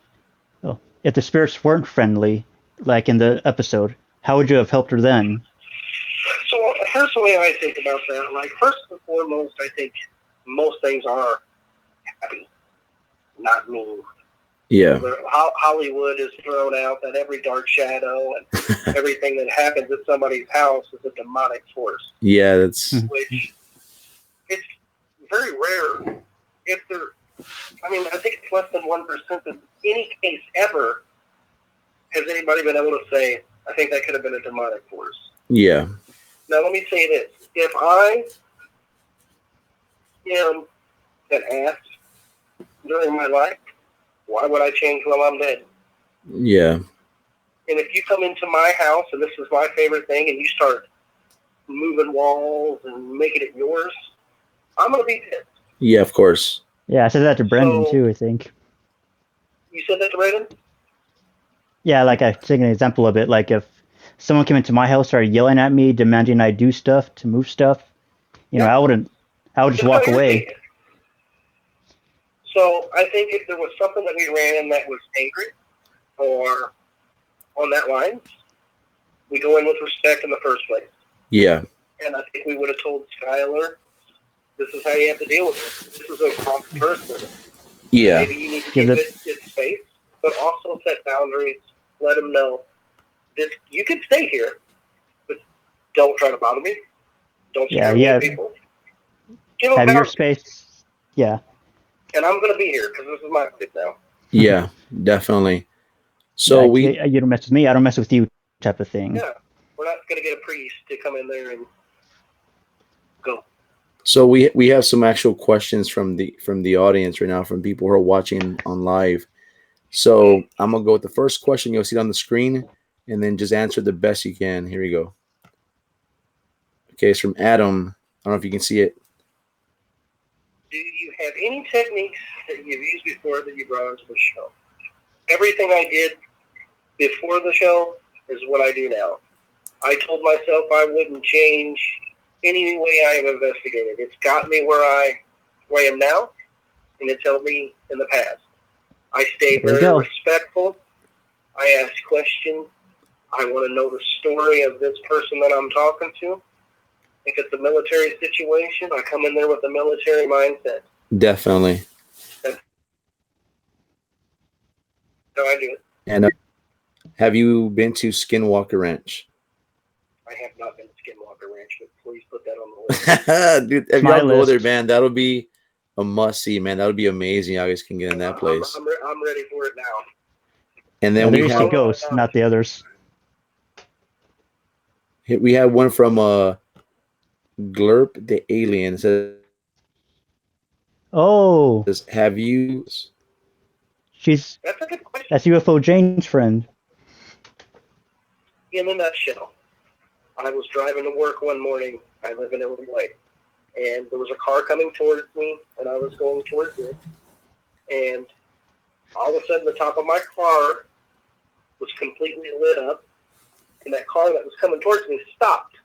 Speaker 4: Oh, if the spirits weren't friendly, like in the episode, how would you have helped her then?
Speaker 3: So here's the way I think about that. Like, first and foremost, I think most things are happy, not mean.
Speaker 2: Yeah.
Speaker 3: Hollywood is thrown out that every dark shadow and everything that happens at somebody's house is a demonic force.
Speaker 2: Yeah, that's.
Speaker 3: Which, it's very rare. If there, I mean, I think it's less than 1% of any case ever has anybody been able to say, I think that could have been a demonic force.
Speaker 2: Yeah.
Speaker 3: Now, let me say this. If I am an ass during my life, why would I change while I'm dead?
Speaker 2: Yeah.
Speaker 3: And if you come into my house, and this is my favorite thing, and you start moving walls and making it yours, I'm going to be pissed.
Speaker 2: Yeah, of course.
Speaker 4: Yeah, I said that to Brendan too, I think.
Speaker 3: You said that to Brendan?
Speaker 4: Yeah, like I take an example of it. Like if someone came into my house, started yelling at me, demanding I do stuff to move stuff, I would just walk away.
Speaker 3: So I think if there was something that we ran that was angry or on that line, we go in with respect in the first place.
Speaker 2: Yeah.
Speaker 3: And I think we would have told Skylar, this is how you have to deal with it. This is a wrong person.
Speaker 2: Yeah.
Speaker 3: Maybe you need to give it its space, but also set boundaries. Let them know that you can stay here, but don't try to bother me. Don't scare people. Give them
Speaker 4: have
Speaker 3: boundaries.
Speaker 4: your space. Yeah.
Speaker 3: And I'm going to be here because this is my place now.
Speaker 2: Yeah, definitely. So
Speaker 4: you don't mess with me, I don't mess with you, type of thing.
Speaker 3: Yeah, we're not going to get a priest to come in there and go.
Speaker 2: So we have some actual questions from the audience right now, from people who are watching on live. So I'm gonna go with the first question. You'll see it on the screen, and then just answer the best you can. Here we go. Okay, it's from Adam. I don't know if you can see it.
Speaker 3: Do you have any techniques that you've used before that you brought into the show? Everything I did before the show is what I do now. I told myself I wouldn't change any way I have investigated. It's got me where I am now, and it's helped me in the past. I stay very respectful. I ask questions. I want to know the story of this person that I'm talking to. If it's a military situation, I come in there with a military mindset.
Speaker 2: Definitely.
Speaker 3: That's how I do it.
Speaker 2: And have you been to Skinwalker Ranch?
Speaker 3: I have not been to Skinwalker Ranch, but please put that on the list.
Speaker 2: Dude, if y'all go there, man, that'll be a must-see, man. That would be amazing. You guys can get in that place.
Speaker 3: I'm ready for it now.
Speaker 2: And then we have
Speaker 4: ghosts, not the others.
Speaker 2: We have one from Glurp the Alien. It says, have you?
Speaker 4: That's UFO Jane's friend.
Speaker 3: In a nutshell, I was driving to work one morning. I live in Illinois. And there was a car coming towards me, and I was going towards it. And all of a sudden, the top of my car was completely lit up. and that car that was coming towards me stopped.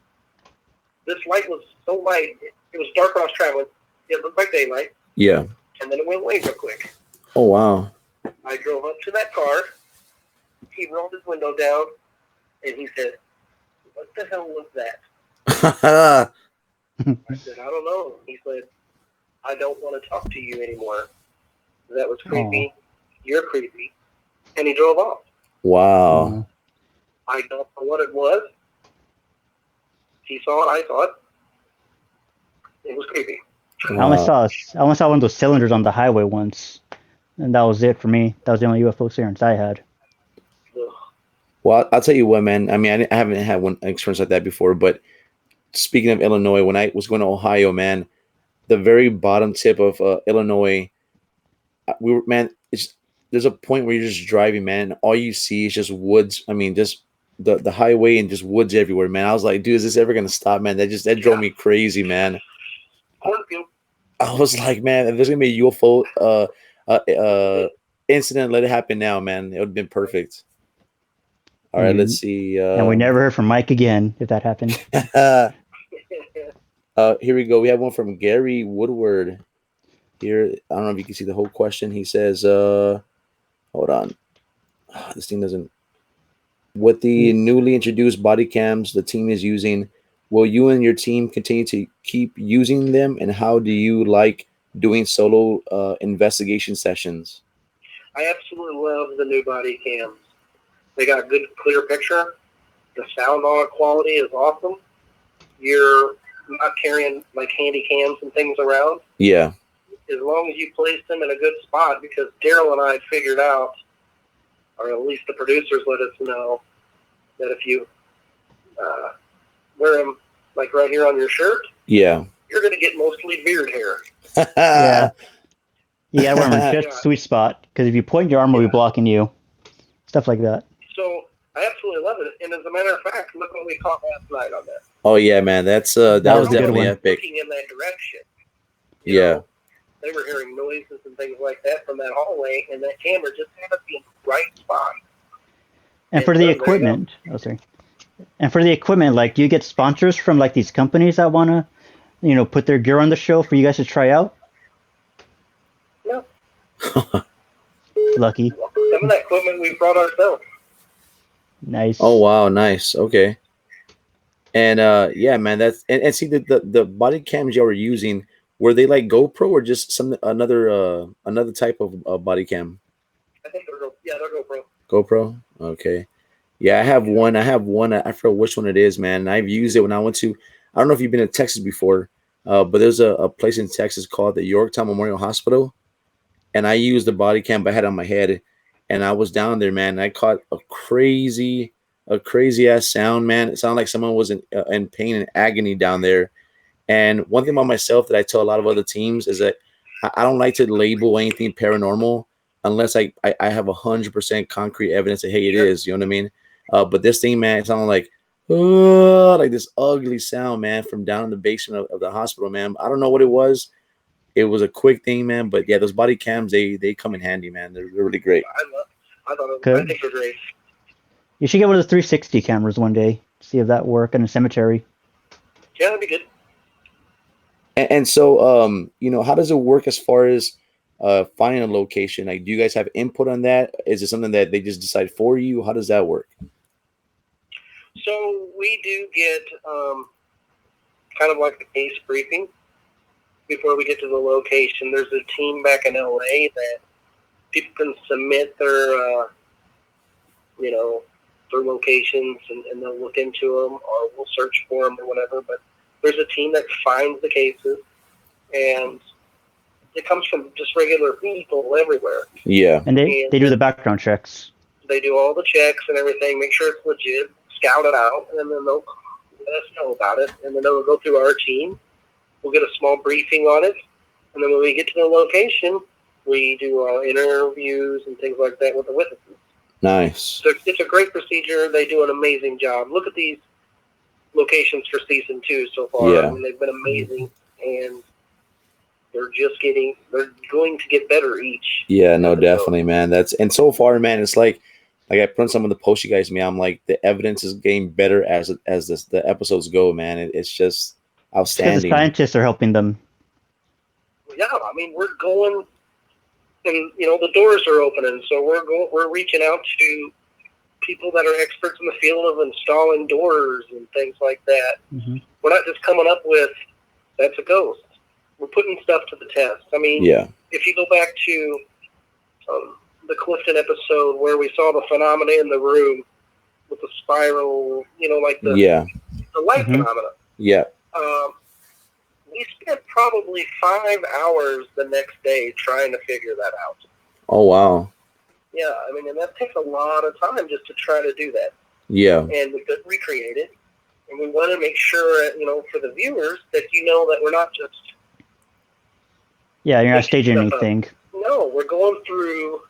Speaker 3: This light was so light, it was dark when I was traveling. It looked like daylight.
Speaker 2: Yeah.
Speaker 3: And then it went away real quick.
Speaker 2: Oh, wow.
Speaker 3: I drove up to that car. He rolled his window down, and he said, "What the hell was that?" I said, "I don't know." He said, "I don't want to talk to you anymore. That was creepy. You're creepy." And he drove off.
Speaker 2: Wow.
Speaker 3: I don't know what it was. He saw it. I saw it. It was creepy.
Speaker 4: I only saw one of those cylinders on the highway once, and that was it for me. That was the only UFO clearance I had.
Speaker 3: Ugh.
Speaker 2: Well, I'll tell you what, man. I mean, I haven't had one experience like that before, but speaking of Illinois, when I was going to Ohio, man, the very bottom tip of Illinois, there's a point where you're just driving, man, and all you see is just woods. I mean, just the highway and just woods everywhere, man. I was like, dude, is this ever gonna stop, man? That drove me crazy, man.
Speaker 3: Cornfield.
Speaker 2: I was like, man, if there's gonna be a UFO incident, let it happen now, man. It would have been perfect. All right, let's see.
Speaker 4: And we never heard from Mike again if that happened.
Speaker 2: Here we go. We have one from Gary Woodward. Here, I don't know if you can see the whole question. He says, hold on. This thing doesn't. With the newly introduced body cams the team is using, will you and your team continue to keep using them? And how do you like doing solo investigation sessions?
Speaker 3: I absolutely love the new body cams. They got good, clear picture. The sound quality is awesome. You're not carrying like handy cams and things around.
Speaker 2: Yeah.
Speaker 3: As long as you place them in a good spot, because Daryl and I figured out, or at least the producers let us know, that if you wear them like right here on your shirt,
Speaker 2: yeah,
Speaker 3: you're going to get mostly beard hair.
Speaker 4: Yeah. You got to wear them in just sweet spot, because if you point your arm, will be blocking you. Stuff like that.
Speaker 3: So I absolutely love it. And as a matter of fact, look what we caught last night on that.
Speaker 2: Oh yeah, man, that was definitely epic.
Speaker 3: Looking in that direction.
Speaker 2: You know,
Speaker 3: they were hearing noises and things like that from that hallway, and that camera just had to be in the right spot.
Speaker 4: And for the equipment, and for the equipment, like, do you get sponsors from like these companies that want to, put their gear on the show for you guys to try out?
Speaker 3: No.
Speaker 4: Lucky.
Speaker 3: Some of that equipment we brought ourselves.
Speaker 4: Nice.
Speaker 2: Oh wow, nice. Okay. And yeah, man, that's and see the body cams you were using, were they like GoPro or just another type of body cam?
Speaker 3: I think they're GoPro.
Speaker 2: GoPro. Okay. Yeah, I have one. I forget which one it is, man. And I've used it when I went to. I don't know if you've been to Texas before, but there's a place in Texas called the Yorktown Memorial Hospital, and I used the body cam I had on my head, and I was down there, man. And I caught a crazy ass sound, man. It sounded like someone was in pain and agony down there. And one thing about myself that I tell a lot of other teams is that I don't like to label anything paranormal unless I have 100% concrete evidence that, hey, it is, you know what I mean? But this thing, man, it sounded like this ugly sound, man, from down in the basement of the hospital, man. I don't know what it was. It was a quick thing, man. But yeah, those body cams, they come in handy, man. They're really great.
Speaker 3: I think they're great.
Speaker 4: You should get one of the 360 cameras one day. See if that work in a cemetery.
Speaker 3: Yeah, that'd be good.
Speaker 2: And so, how does it work as far as finding a location? Like, do you guys have input on that? Is it something that they just decide for you? How does that work?
Speaker 3: So we do get kind of like a case briefing before we get to the location. There's a team back in LA that people can submit their locations, and they'll look into them, or we'll search for them or whatever. But there's a team that finds the cases, and it comes from just regular people everywhere. Yeah.
Speaker 4: And they do the background checks.
Speaker 3: They do all the checks and everything, make sure it's legit, scout it out, and then they'll let us know about it. And then they'll go through our team. We'll get a small briefing on it. And then when we get to the location, we do interviews and things like that with the witnesses.
Speaker 2: Nice.
Speaker 3: So it's a great procedure. They do an amazing job. Look at these locations for season 2 so far.
Speaker 2: Yeah.
Speaker 3: I mean, they've been amazing, and they're going to get better each.
Speaker 2: Yeah, no, definitely, man. And so far, man, it's like like I put on some of the posts you guys made. I'm like, the evidence is getting better as the episodes go, man. It's just
Speaker 4: Because the
Speaker 2: outstanding.
Speaker 4: scientists are helping them.
Speaker 3: Yeah, I mean, we're going, and the doors are opening, so we're reaching out to people that are experts in the field of installing doors and things like that.
Speaker 4: Mm-hmm.
Speaker 3: We're not just coming up with that's a ghost. We're putting stuff to the test. I mean,
Speaker 2: Yeah.
Speaker 3: if you go back to the Clifton episode where we saw the phenomena in the room with the spiral, like the light
Speaker 4: Mm-hmm.
Speaker 3: phenomena.
Speaker 2: Yeah.
Speaker 3: We spent probably 5 hours the next day trying to figure that out.
Speaker 2: Oh wow.
Speaker 3: Yeah, I mean, and that takes a lot of time just to try to do that.
Speaker 2: Yeah.
Speaker 3: And we could recreate it. And we want to make sure, for the viewers, that that we're not just...
Speaker 4: Yeah, you're not staging anything.
Speaker 3: No, we're going through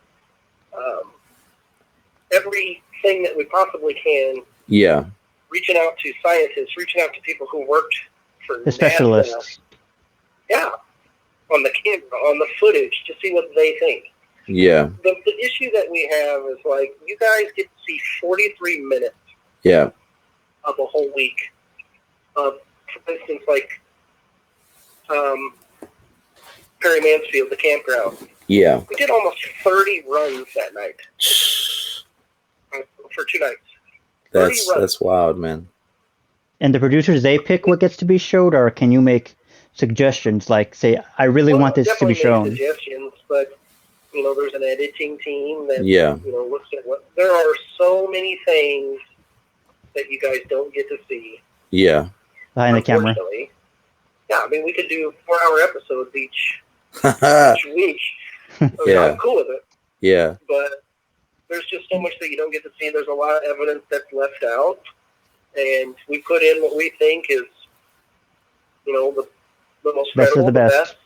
Speaker 3: everything that we possibly can.
Speaker 2: Yeah.
Speaker 3: Reaching out to scientists, reaching out to people who worked for
Speaker 4: The specialists.
Speaker 3: Yeah, on the camera, on the footage, to see what they think.
Speaker 2: Yeah.
Speaker 3: The issue that we have is, like, you guys get to see 43 minutes
Speaker 2: Yeah.
Speaker 3: of a whole week. For instance, like Perry Mansfield, the campground.
Speaker 2: Yeah.
Speaker 3: We did almost 30 runs that night for 2 nights.
Speaker 2: That's wild, man.
Speaker 4: And the producers, they pick what gets to be showed, or can you make suggestions? Like, say, I really want this to be shown.
Speaker 3: Suggestions, but there's an editing team that looks at what. There are so many things that you guys don't get to see.
Speaker 2: Yeah.
Speaker 4: Behind the camera.
Speaker 3: Yeah, I mean, we could do 4-hour episodes each week.
Speaker 2: Yeah.
Speaker 3: I'm cool with it.
Speaker 2: Yeah.
Speaker 3: But there's just so much that you don't get to see. There's a lot of evidence that's left out. And we put in what we think is, the most
Speaker 4: Best of
Speaker 3: credible,
Speaker 4: the best.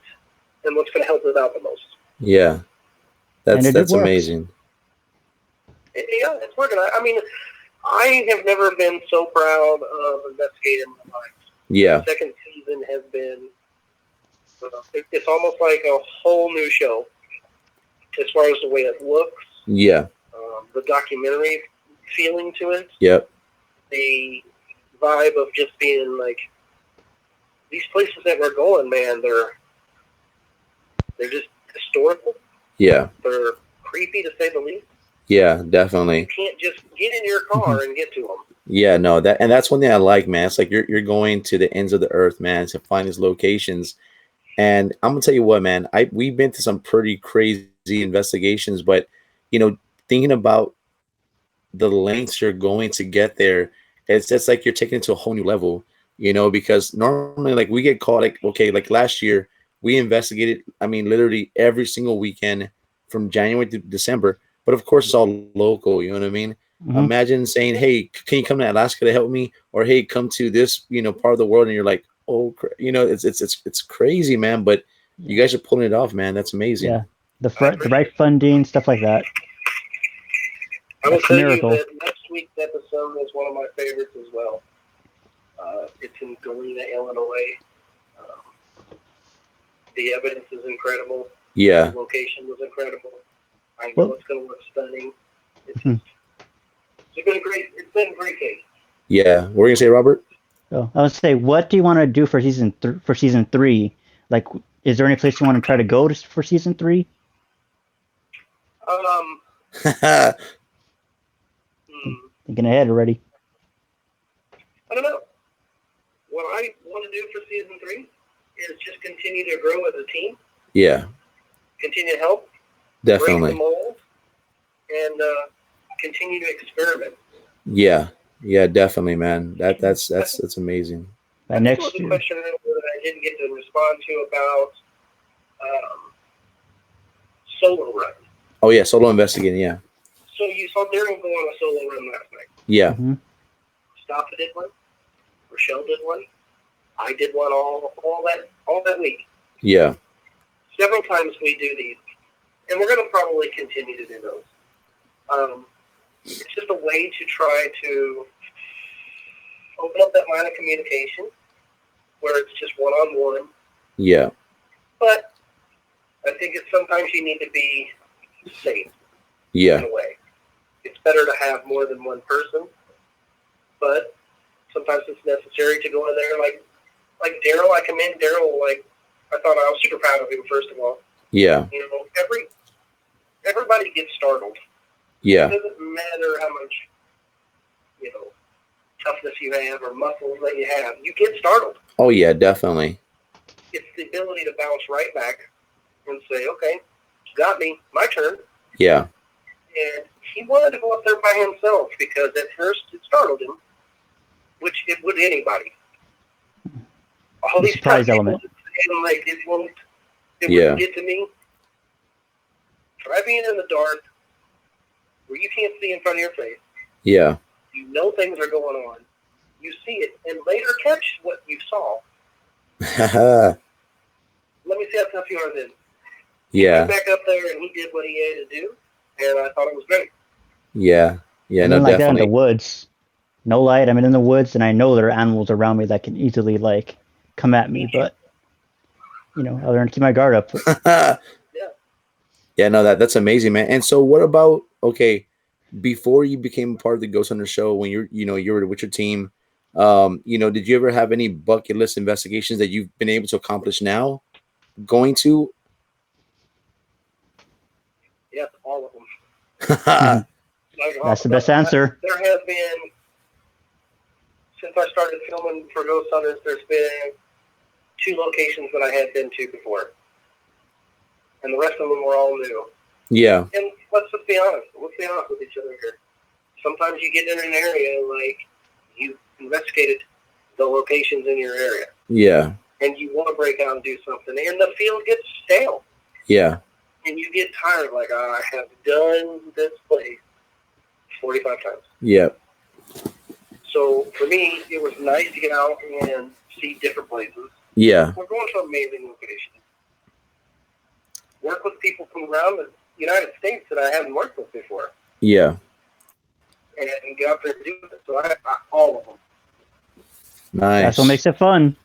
Speaker 3: and what's going to help us out the most.
Speaker 2: Yeah. That's
Speaker 4: works.
Speaker 2: amazing.
Speaker 3: Yeah, it's working. I mean, I have never been so proud of investigating my life.
Speaker 2: Yeah.
Speaker 3: The second season has been, it's almost like a whole new show as far as the way it looks.
Speaker 2: Yeah.
Speaker 3: The documentary feeling to it.
Speaker 2: Yep.
Speaker 3: The vibe of just being like, these places that we're going, man, they're just historical.
Speaker 2: Yeah.
Speaker 3: They're creepy, to say the least.
Speaker 2: Yeah, definitely.
Speaker 3: You can't just get in your car and get to them.
Speaker 2: Yeah, no, that's one thing I like, man. It's like you're going to the ends of the earth, man, to find these locations. And I'm gonna tell you what, man, we've been to some pretty crazy investigations, but thinking about the lengths you're going to get there, it's just like you're taking it to a whole new level, because normally, like, we get caught, like, okay, like last year we investigated, I mean, literally every single weekend from January to December, but of course it's all local, you know what I mean?
Speaker 4: Mm-hmm.
Speaker 2: Imagine saying, hey, can you come to Alaska to help me? Or, hey, come to this, part of the world. And you're like, oh, it's crazy, man. But you guys are pulling it off, man. That's amazing.
Speaker 4: Yeah. The right funding, stuff like that.
Speaker 3: I will
Speaker 4: That's a
Speaker 3: tell
Speaker 4: miracle.
Speaker 3: you that next week's episode is one of my favorites as well. It's in Galena, Illinois. The evidence is incredible.
Speaker 2: Yeah.
Speaker 3: The location was incredible. I know it's going to look stunning. It's been a great case.
Speaker 2: Yeah. What were you gonna say, Robert?
Speaker 4: So I would say, what do you want to do for season 3? Like, is there any place you want to try to go for season 3? Thinking ahead already.
Speaker 3: I don't know. What I want to do for season 3 is just continue to grow as a team.
Speaker 2: Yeah.
Speaker 3: Continue to help.
Speaker 2: Definitely.
Speaker 3: Break the mold. And continue to experiment.
Speaker 2: Yeah. Yeah, definitely, man. That's amazing.
Speaker 4: By next
Speaker 3: There was a
Speaker 4: year.
Speaker 3: question that I didn't get to respond to about solo run.
Speaker 2: Oh yeah, solo investigating, yeah.
Speaker 3: So you saw Daryl go on a solo run last night.
Speaker 2: Yeah.
Speaker 4: Mm-hmm.
Speaker 3: Stoppa did one. Rochelle did one. I did one all that week.
Speaker 2: Yeah.
Speaker 3: Several times we do these, and we're going to probably continue to do those. It's just a way to try to open up that line of communication where it's just one-on-one.
Speaker 2: Yeah.
Speaker 3: But I think it's sometimes you need to be safe.
Speaker 2: Yeah.
Speaker 3: In a way. It's better to have more than one person, but sometimes it's necessary to go in there. Like Daryl, I commend Daryl. Like, I thought I was super proud of him, first of all.
Speaker 2: Yeah.
Speaker 3: You know, everybody gets startled.
Speaker 2: Yeah.
Speaker 3: It doesn't matter how much, you know, toughness you have or muscles that you have. You get startled.
Speaker 2: Oh yeah, definitely.
Speaker 3: It's the ability to bounce right back and say, okay, you got me, my turn.
Speaker 2: Yeah.
Speaker 3: And he wanted to go up there by himself because at first it startled him, which it would anybody. All these
Speaker 4: surprise
Speaker 3: tough
Speaker 4: element.
Speaker 3: people saying, like, it wouldn't get to me. Try being in the dark where you can't see in front of your face.
Speaker 2: Yeah.
Speaker 3: You know things are going on. You see it, and later catch what you saw. Let me see how tough you are then.
Speaker 2: Yeah.
Speaker 3: He went back up there, and he did what he had to do, and I thought it was great.
Speaker 2: Yeah. Yeah.
Speaker 4: And
Speaker 2: No,
Speaker 4: then, like
Speaker 2: definitely.
Speaker 4: that in the woods, no light. I'm in the woods, and I know there are animals around me that can easily like come at me, but you know, I'll learn to keep my guard up.
Speaker 3: Yeah.
Speaker 2: Yeah. No, that's amazing, man. And so, what about before you became a part of the Ghost Hunter show, when you were with your team, did you ever have any bucket list investigations that you've been able to accomplish now? Going to?
Speaker 3: Yes, all of them.
Speaker 4: That's the best answer.
Speaker 3: There has been, since I started filming for Ghost Hunters, there's been 2 locations that I had been to before. And the rest of them were all new.
Speaker 2: Yeah.
Speaker 3: And let's just be honest. Let's be honest with each other here. Sometimes you get in an area, like, you investigated the locations in your area.
Speaker 2: Yeah.
Speaker 3: And you want to break out and do something. And the field gets stale.
Speaker 2: Yeah.
Speaker 3: And you get tired, like, I have done this place 45 times.
Speaker 2: Yeah.
Speaker 3: So for me, it was nice to get out and see different places.
Speaker 2: Yeah.
Speaker 3: We're going to amazing locations. Work with people from around the United States that I haven't worked with before.
Speaker 2: Yeah.
Speaker 3: And get out there and do it. So I all of them.
Speaker 2: Nice.
Speaker 4: That's what makes it fun.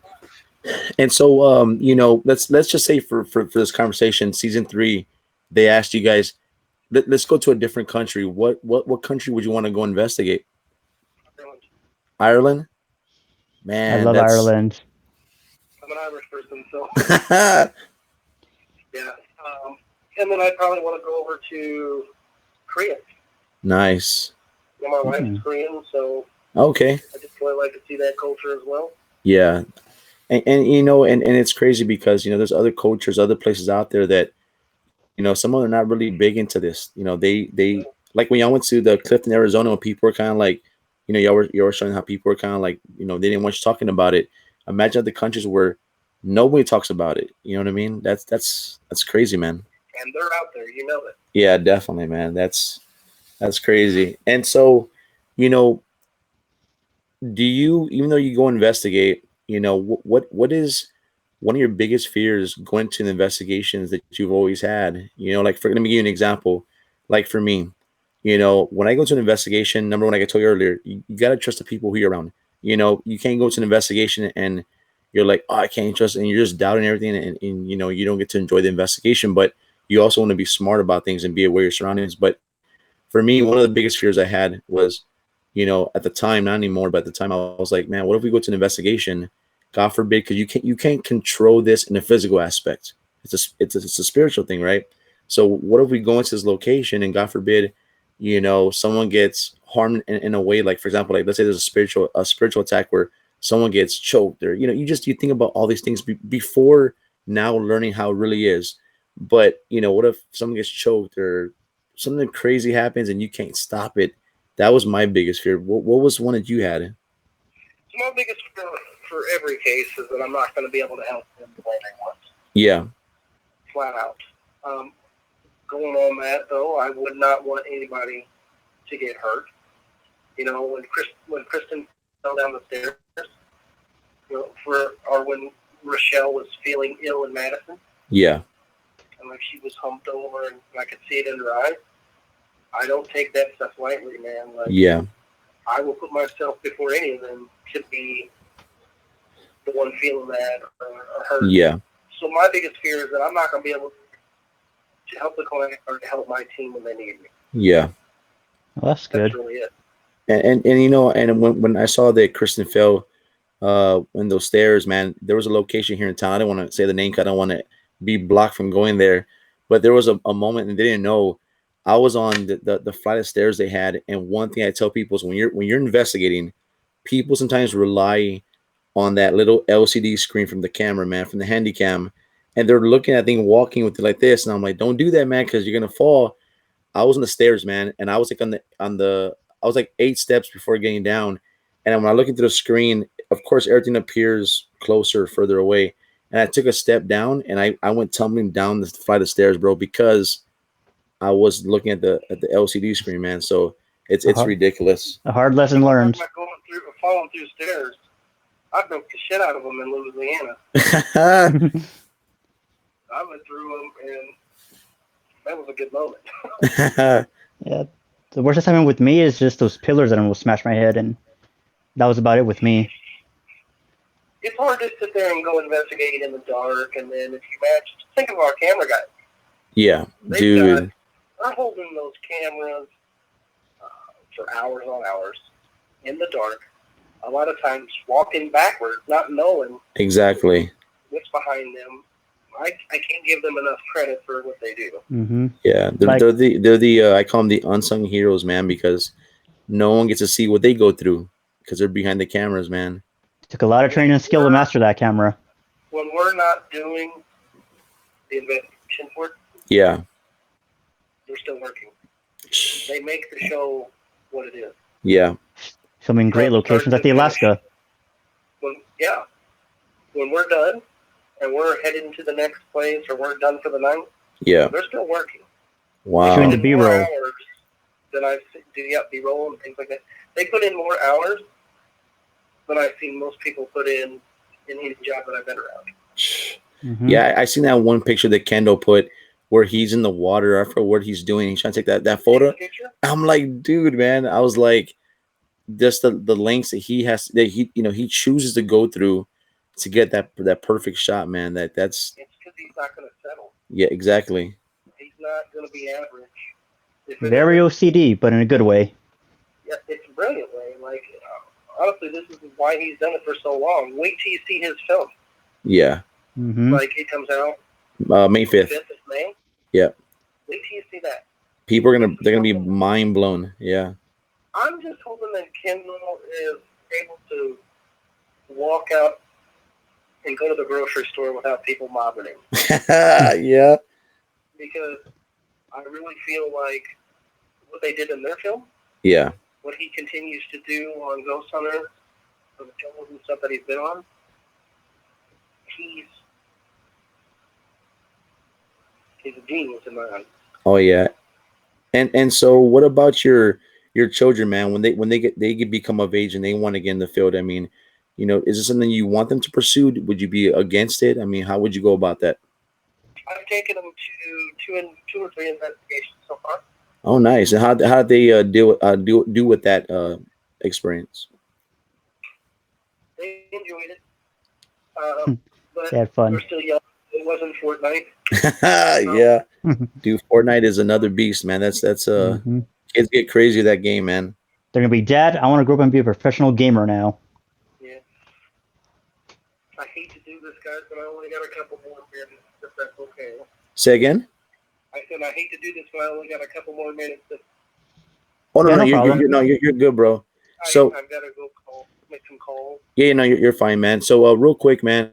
Speaker 2: And so, let's just say for this conversation, season 3, they asked you guys, let's go to a different country. What country would you want to go investigate? Ireland? Man,
Speaker 4: I love Ireland.
Speaker 3: I'm an Irish person, so yeah. And then I'd probably want to go over to Korea.
Speaker 2: Nice.
Speaker 3: You know, my wife is Korean, so
Speaker 2: okay.
Speaker 3: I just really like to see that culture as well.
Speaker 2: Yeah. And it's crazy because, there's other cultures, other places out there that, some of them are not really big into this. They like when y'all went to the Clifton, Arizona, when people were kind of like, y'all were showing how people were kind of like, they didn't want you talking about it. Imagine the countries where nobody talks about it. You know what I mean? That's crazy, man.
Speaker 3: And they're out there, you know it.
Speaker 2: Yeah, definitely, man. That's crazy. And so, do you, even though you go investigate, what is one of your biggest fears going to the investigations that you've always had? Like, let me give you an example. Like for me, when I go to an investigation, number one, like I told you earlier, you got to trust the people who you're around. You can't go to an investigation and you're like, oh, I can't trust it, and you're just doubting everything, and you don't get to enjoy the investigation. But you also want to be smart about things and be aware of your surroundings. But for me, one of the biggest fears I had was, at the time, not anymore, but at the time I was like, man, what if we go to an investigation, God forbid, because you can't control this in a physical aspect. It's a spiritual thing, right? So what if we go into this location and God forbid, someone gets harmed in a way, like, for example, like, let's say there's a spiritual attack where someone gets choked, or, you think about all these things before now learning how it really is. But, what if someone gets choked or something crazy happens and you can't stop it? That was my biggest fear. What was one that you had?
Speaker 3: So my biggest fear for every case is that I'm not going to be able to help them the way they want.
Speaker 2: Yeah.
Speaker 3: Flat out. Going on that, though, I would not want anybody to get hurt. When Kristen fell down the stairs, when Rochelle was feeling ill in Madison.
Speaker 2: Yeah.
Speaker 3: And like she was humped over and I could see it in her eyes. I don't take that stuff lightly, man. Like,
Speaker 2: yeah.
Speaker 3: I will put myself before any of them to be the one feeling that or hurt.
Speaker 2: Yeah.
Speaker 3: So my biggest fear is that I'm not going to be able to help the client or to help my team when they need me.
Speaker 2: Yeah.
Speaker 4: Well, that's good.
Speaker 3: That's really it.
Speaker 2: And you know, and when I saw that Kristen fell in those stairs, man, there was a location here in town. I don't want to say the name 'cause I don't want to be blocked from going there. But there was a moment and they didn't know I was on the flight of stairs they had. And one thing I tell people is when you're investigating, people sometimes rely on that little LCD screen from the camera, man, from the handy cam, and they're looking at things walking with it like this. And I'm like, don't do that, man, because you're gonna fall. I was on the stairs, man, and I was like on the I was like 8 steps before getting down. And when I look into the screen, of course everything appears closer, further away. And I took a step down and I went tumbling down the flight of stairs, bro, because I was looking at the LCD screen, man. So it's ridiculous.
Speaker 4: A hard lesson learned.
Speaker 3: I'm not going through or falling through stairs. I broke the shit out of them in Louisiana. I went through them, and that was a good moment.
Speaker 4: Yeah. The worst that's happened with me is just those pillars that almost smashed my head, and that was about it with me.
Speaker 3: It's hard to sit there and go investigate in the dark, and then if you match, think of our camera guys.
Speaker 2: Yeah,
Speaker 3: They've
Speaker 2: dude.
Speaker 3: They're holding those cameras for hours on hours in the dark. A lot of times walking backwards, not knowing
Speaker 2: Exactly.
Speaker 3: what's behind them. I can't give them enough credit for what they do.
Speaker 4: Mm-hmm.
Speaker 2: Yeah, they're the I call them the unsung heroes, man, because no one gets to see what they go through because they're behind the cameras, man.
Speaker 4: Took a lot of training and skill to master that camera.
Speaker 3: When we're not doing the investigation work,
Speaker 2: Yeah.
Speaker 3: they're still working. They make the show what it is.
Speaker 2: Yeah.
Speaker 4: Filming great locations like the Alaska.
Speaker 3: When we're done and we're headed into the next place or we're done for the night,
Speaker 2: Yeah.
Speaker 3: they're still working.
Speaker 2: Wow.
Speaker 4: Shooting the B-roll.
Speaker 3: More hours than I've seen, B-roll and things like that. They put in more hours than I've seen most people put in any job that I've been around.
Speaker 4: Mm-hmm.
Speaker 2: Yeah, I seen that one picture that Kendall put where he's in the water. I forgot what he's doing. He's trying to take that photo. I'm like, dude, man. I was like, just the lengths that he chooses to go through to get that perfect shot, man. That's
Speaker 3: it's because he's not going to settle.
Speaker 2: Yeah, exactly.
Speaker 3: He's not going to be average.
Speaker 4: Very OCD, but in a good way.
Speaker 3: Yeah, it's a brilliant way. Like, honestly, this is why he's done it for so long. Wait till you see his film.
Speaker 2: Yeah.
Speaker 4: Mm-hmm.
Speaker 3: Like, it comes out
Speaker 2: May 5th.
Speaker 3: 5th of May.
Speaker 2: Yeah.
Speaker 3: Wait till you see that.
Speaker 2: People are they're gonna be mind blown. Yeah.
Speaker 3: I'm just hoping that Kendall is able to walk out and go to the grocery store without people mobbing him.
Speaker 2: Yeah.
Speaker 3: Because I really feel like what they did in their film,
Speaker 2: Yeah.
Speaker 3: what he continues to do on Ghost Hunter, the shows and stuff that he's been on, he's a genius in my eyes.
Speaker 2: Oh yeah. And so what about your children, man, when they become of age and they want to get in the field? I mean, is this something you want them to pursue? Would you be against it? I mean, how would you go about that?
Speaker 3: I've taken them to two or three investigations so far.
Speaker 2: Oh, nice. And how did they do with that experience?
Speaker 3: They enjoyed it, but
Speaker 4: They had fun.
Speaker 3: they're still young. It wasn't Fortnite.
Speaker 2: Yeah. Dude, Fortnite is another beast, man. That's
Speaker 4: Mm-hmm.
Speaker 2: Kids get crazy with that game, man.
Speaker 4: They're gonna be, Dad, I want to grow up and be a professional gamer now.
Speaker 3: Yeah. I hate to do this, guys, but I only got a couple more minutes, if that's okay.
Speaker 2: Say again?
Speaker 3: I said I hate to do this, but I only got a couple more minutes.
Speaker 2: Oh no,
Speaker 4: Yeah,
Speaker 2: no,
Speaker 4: no
Speaker 2: you're good, bro. So
Speaker 3: I've got to go make some calls.
Speaker 2: yeah, you're fine, man. So real quick, man.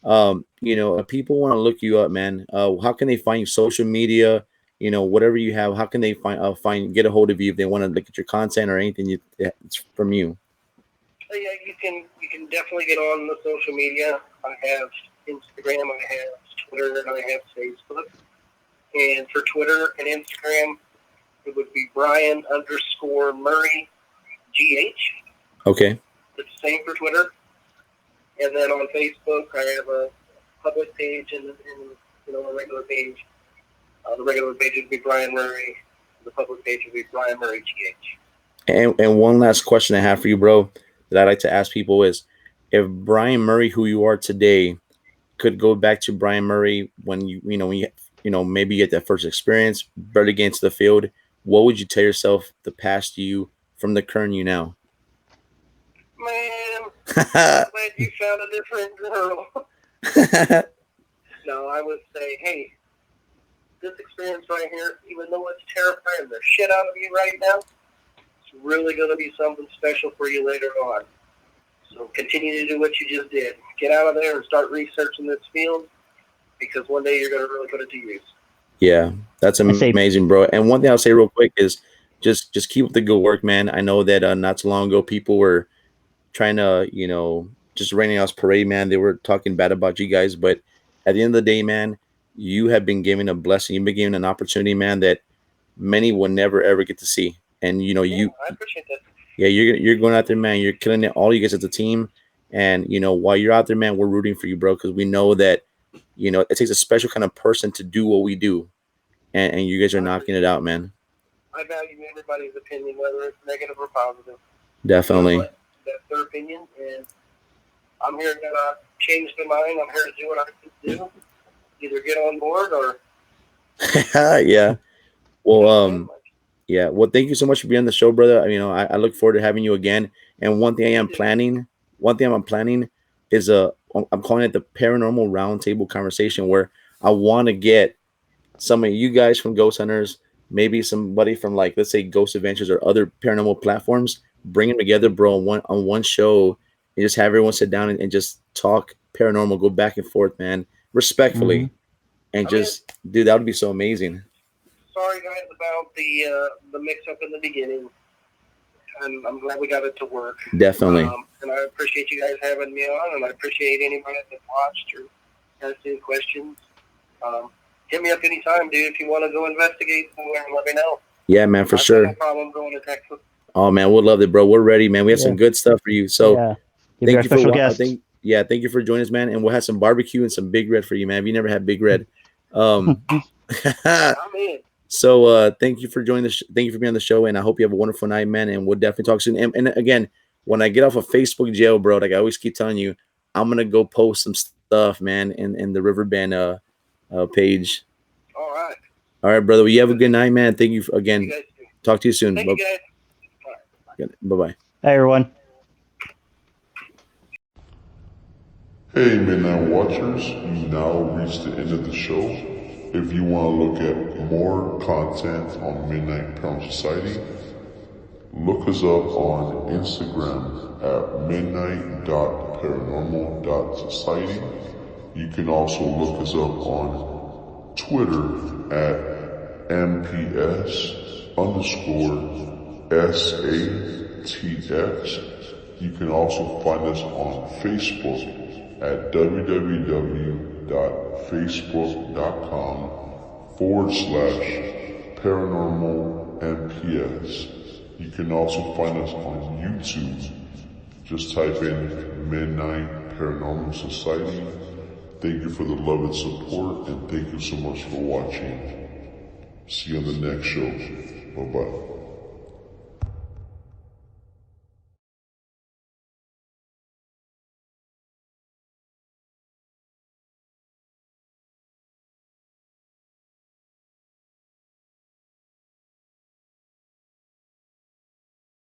Speaker 2: People want to look you up, man. How can they find you? Social media, whatever you have. How can they get a hold of you if they want to look at your content or anything it's from you?
Speaker 3: Yeah, you can definitely get on the social media. I have Instagram, I have Twitter, and I have Facebook. And for Twitter and Instagram, it would be Brian_Murray GH.
Speaker 2: Okay.
Speaker 3: It's the same for Twitter. And then on Facebook, I have a public page and a regular page. The regular page would be Brian Murray. The public page would be Brian Murray GH.
Speaker 2: And one last question I have for you, bro, that I like to ask people is, if Brian Murray, who you are today, could go back to Brian Murray when you maybe get that first experience, barely get into the field, what would you tell yourself, the past you from the current you now?
Speaker 3: Man, I'm glad you found a different girl. No, I would say, hey, this experience right here, even though it's terrifying the shit out of you right now, it's really going to be something special for you later on. So continue to do what you just did. Get out of there and start researching this field, because one day you're going to really put it to use.
Speaker 2: Yeah, that's amazing, bro. And one thing I'll say real quick is just keep up the good work, man. I know that not too long ago people were trying to, just raining us parade, man. They were talking bad about you guys, but at the end of the day, man, you have been given a blessing. You've been given an opportunity, man, that many will never ever get to see. And
Speaker 3: I appreciate that.
Speaker 2: Yeah, you're going out there, man. You're killing it. All you guys as a team, and while you're out there, man, we're rooting for you, bro, because we know that it takes a special kind of person to do what we do, and you guys are knocking it out, man.
Speaker 3: I value everybody's opinion, whether it's negative or positive.
Speaker 2: Definitely.
Speaker 3: That's their opinion, and I'm here to change their mind. I'm here to do what I can do. Either get on board or.
Speaker 2: Yeah. Well, yeah. Well, thank you so much for being on the show, brother. I look forward to having you again. And one thing I'm planning is I'm calling it the Paranormal Roundtable Conversation, where I want to get some of you guys from Ghost Hunters, maybe somebody from, like, let's say Ghost Adventures or other paranormal platforms, bring them together, bro, on one show, and just have everyone sit down and just talk paranormal, go back and forth, man, respectfully, and dude, that would be so amazing.
Speaker 3: Sorry, guys, about the mix-up in the beginning. I'm glad we got it to work.
Speaker 2: Definitely.
Speaker 3: And I appreciate you guys having me on, and I appreciate anybody that watched or has any questions. Hit me up anytime, dude, if you want to go investigate somewhere, and let me know.
Speaker 2: Yeah, man, for sure.
Speaker 3: No problem going to Texas.
Speaker 2: Oh, man, we'll love it, bro. We're ready, man. We have some good stuff for you. So thank you for thank you for joining us, man. And we'll have some barbecue and some Big Red for you, man. If you never had Big Red.
Speaker 3: I'm in.
Speaker 2: So thank you for joining thank you for being on the show, and I hope you have a wonderful night, man. And we'll definitely talk soon. And again, when I get off of Facebook jail, bro, like I always keep telling you, I'm gonna go post some stuff, man, in the Riverbend page. All right, brother. Well, you have a good night, man. Thank you again. Talk to you soon.
Speaker 3: Thank you, guys.
Speaker 2: Bye-bye.
Speaker 4: Hey, everyone.
Speaker 1: Hey, Midnight Watchers, you now reached the end of the show. If you want to look at more content on Midnight Paranormal Society, look us up on Instagram at midnight.paranormal.society. You can also look us up on Twitter at MPS_SATX. You can also find us on Facebook at www.facebook.com/paranormalmps. You can also find us on YouTube. Just type in Midnight Paranormal Society. Thank you for the love and support, and thank you so much for watching. See you on the next show. Bye-bye.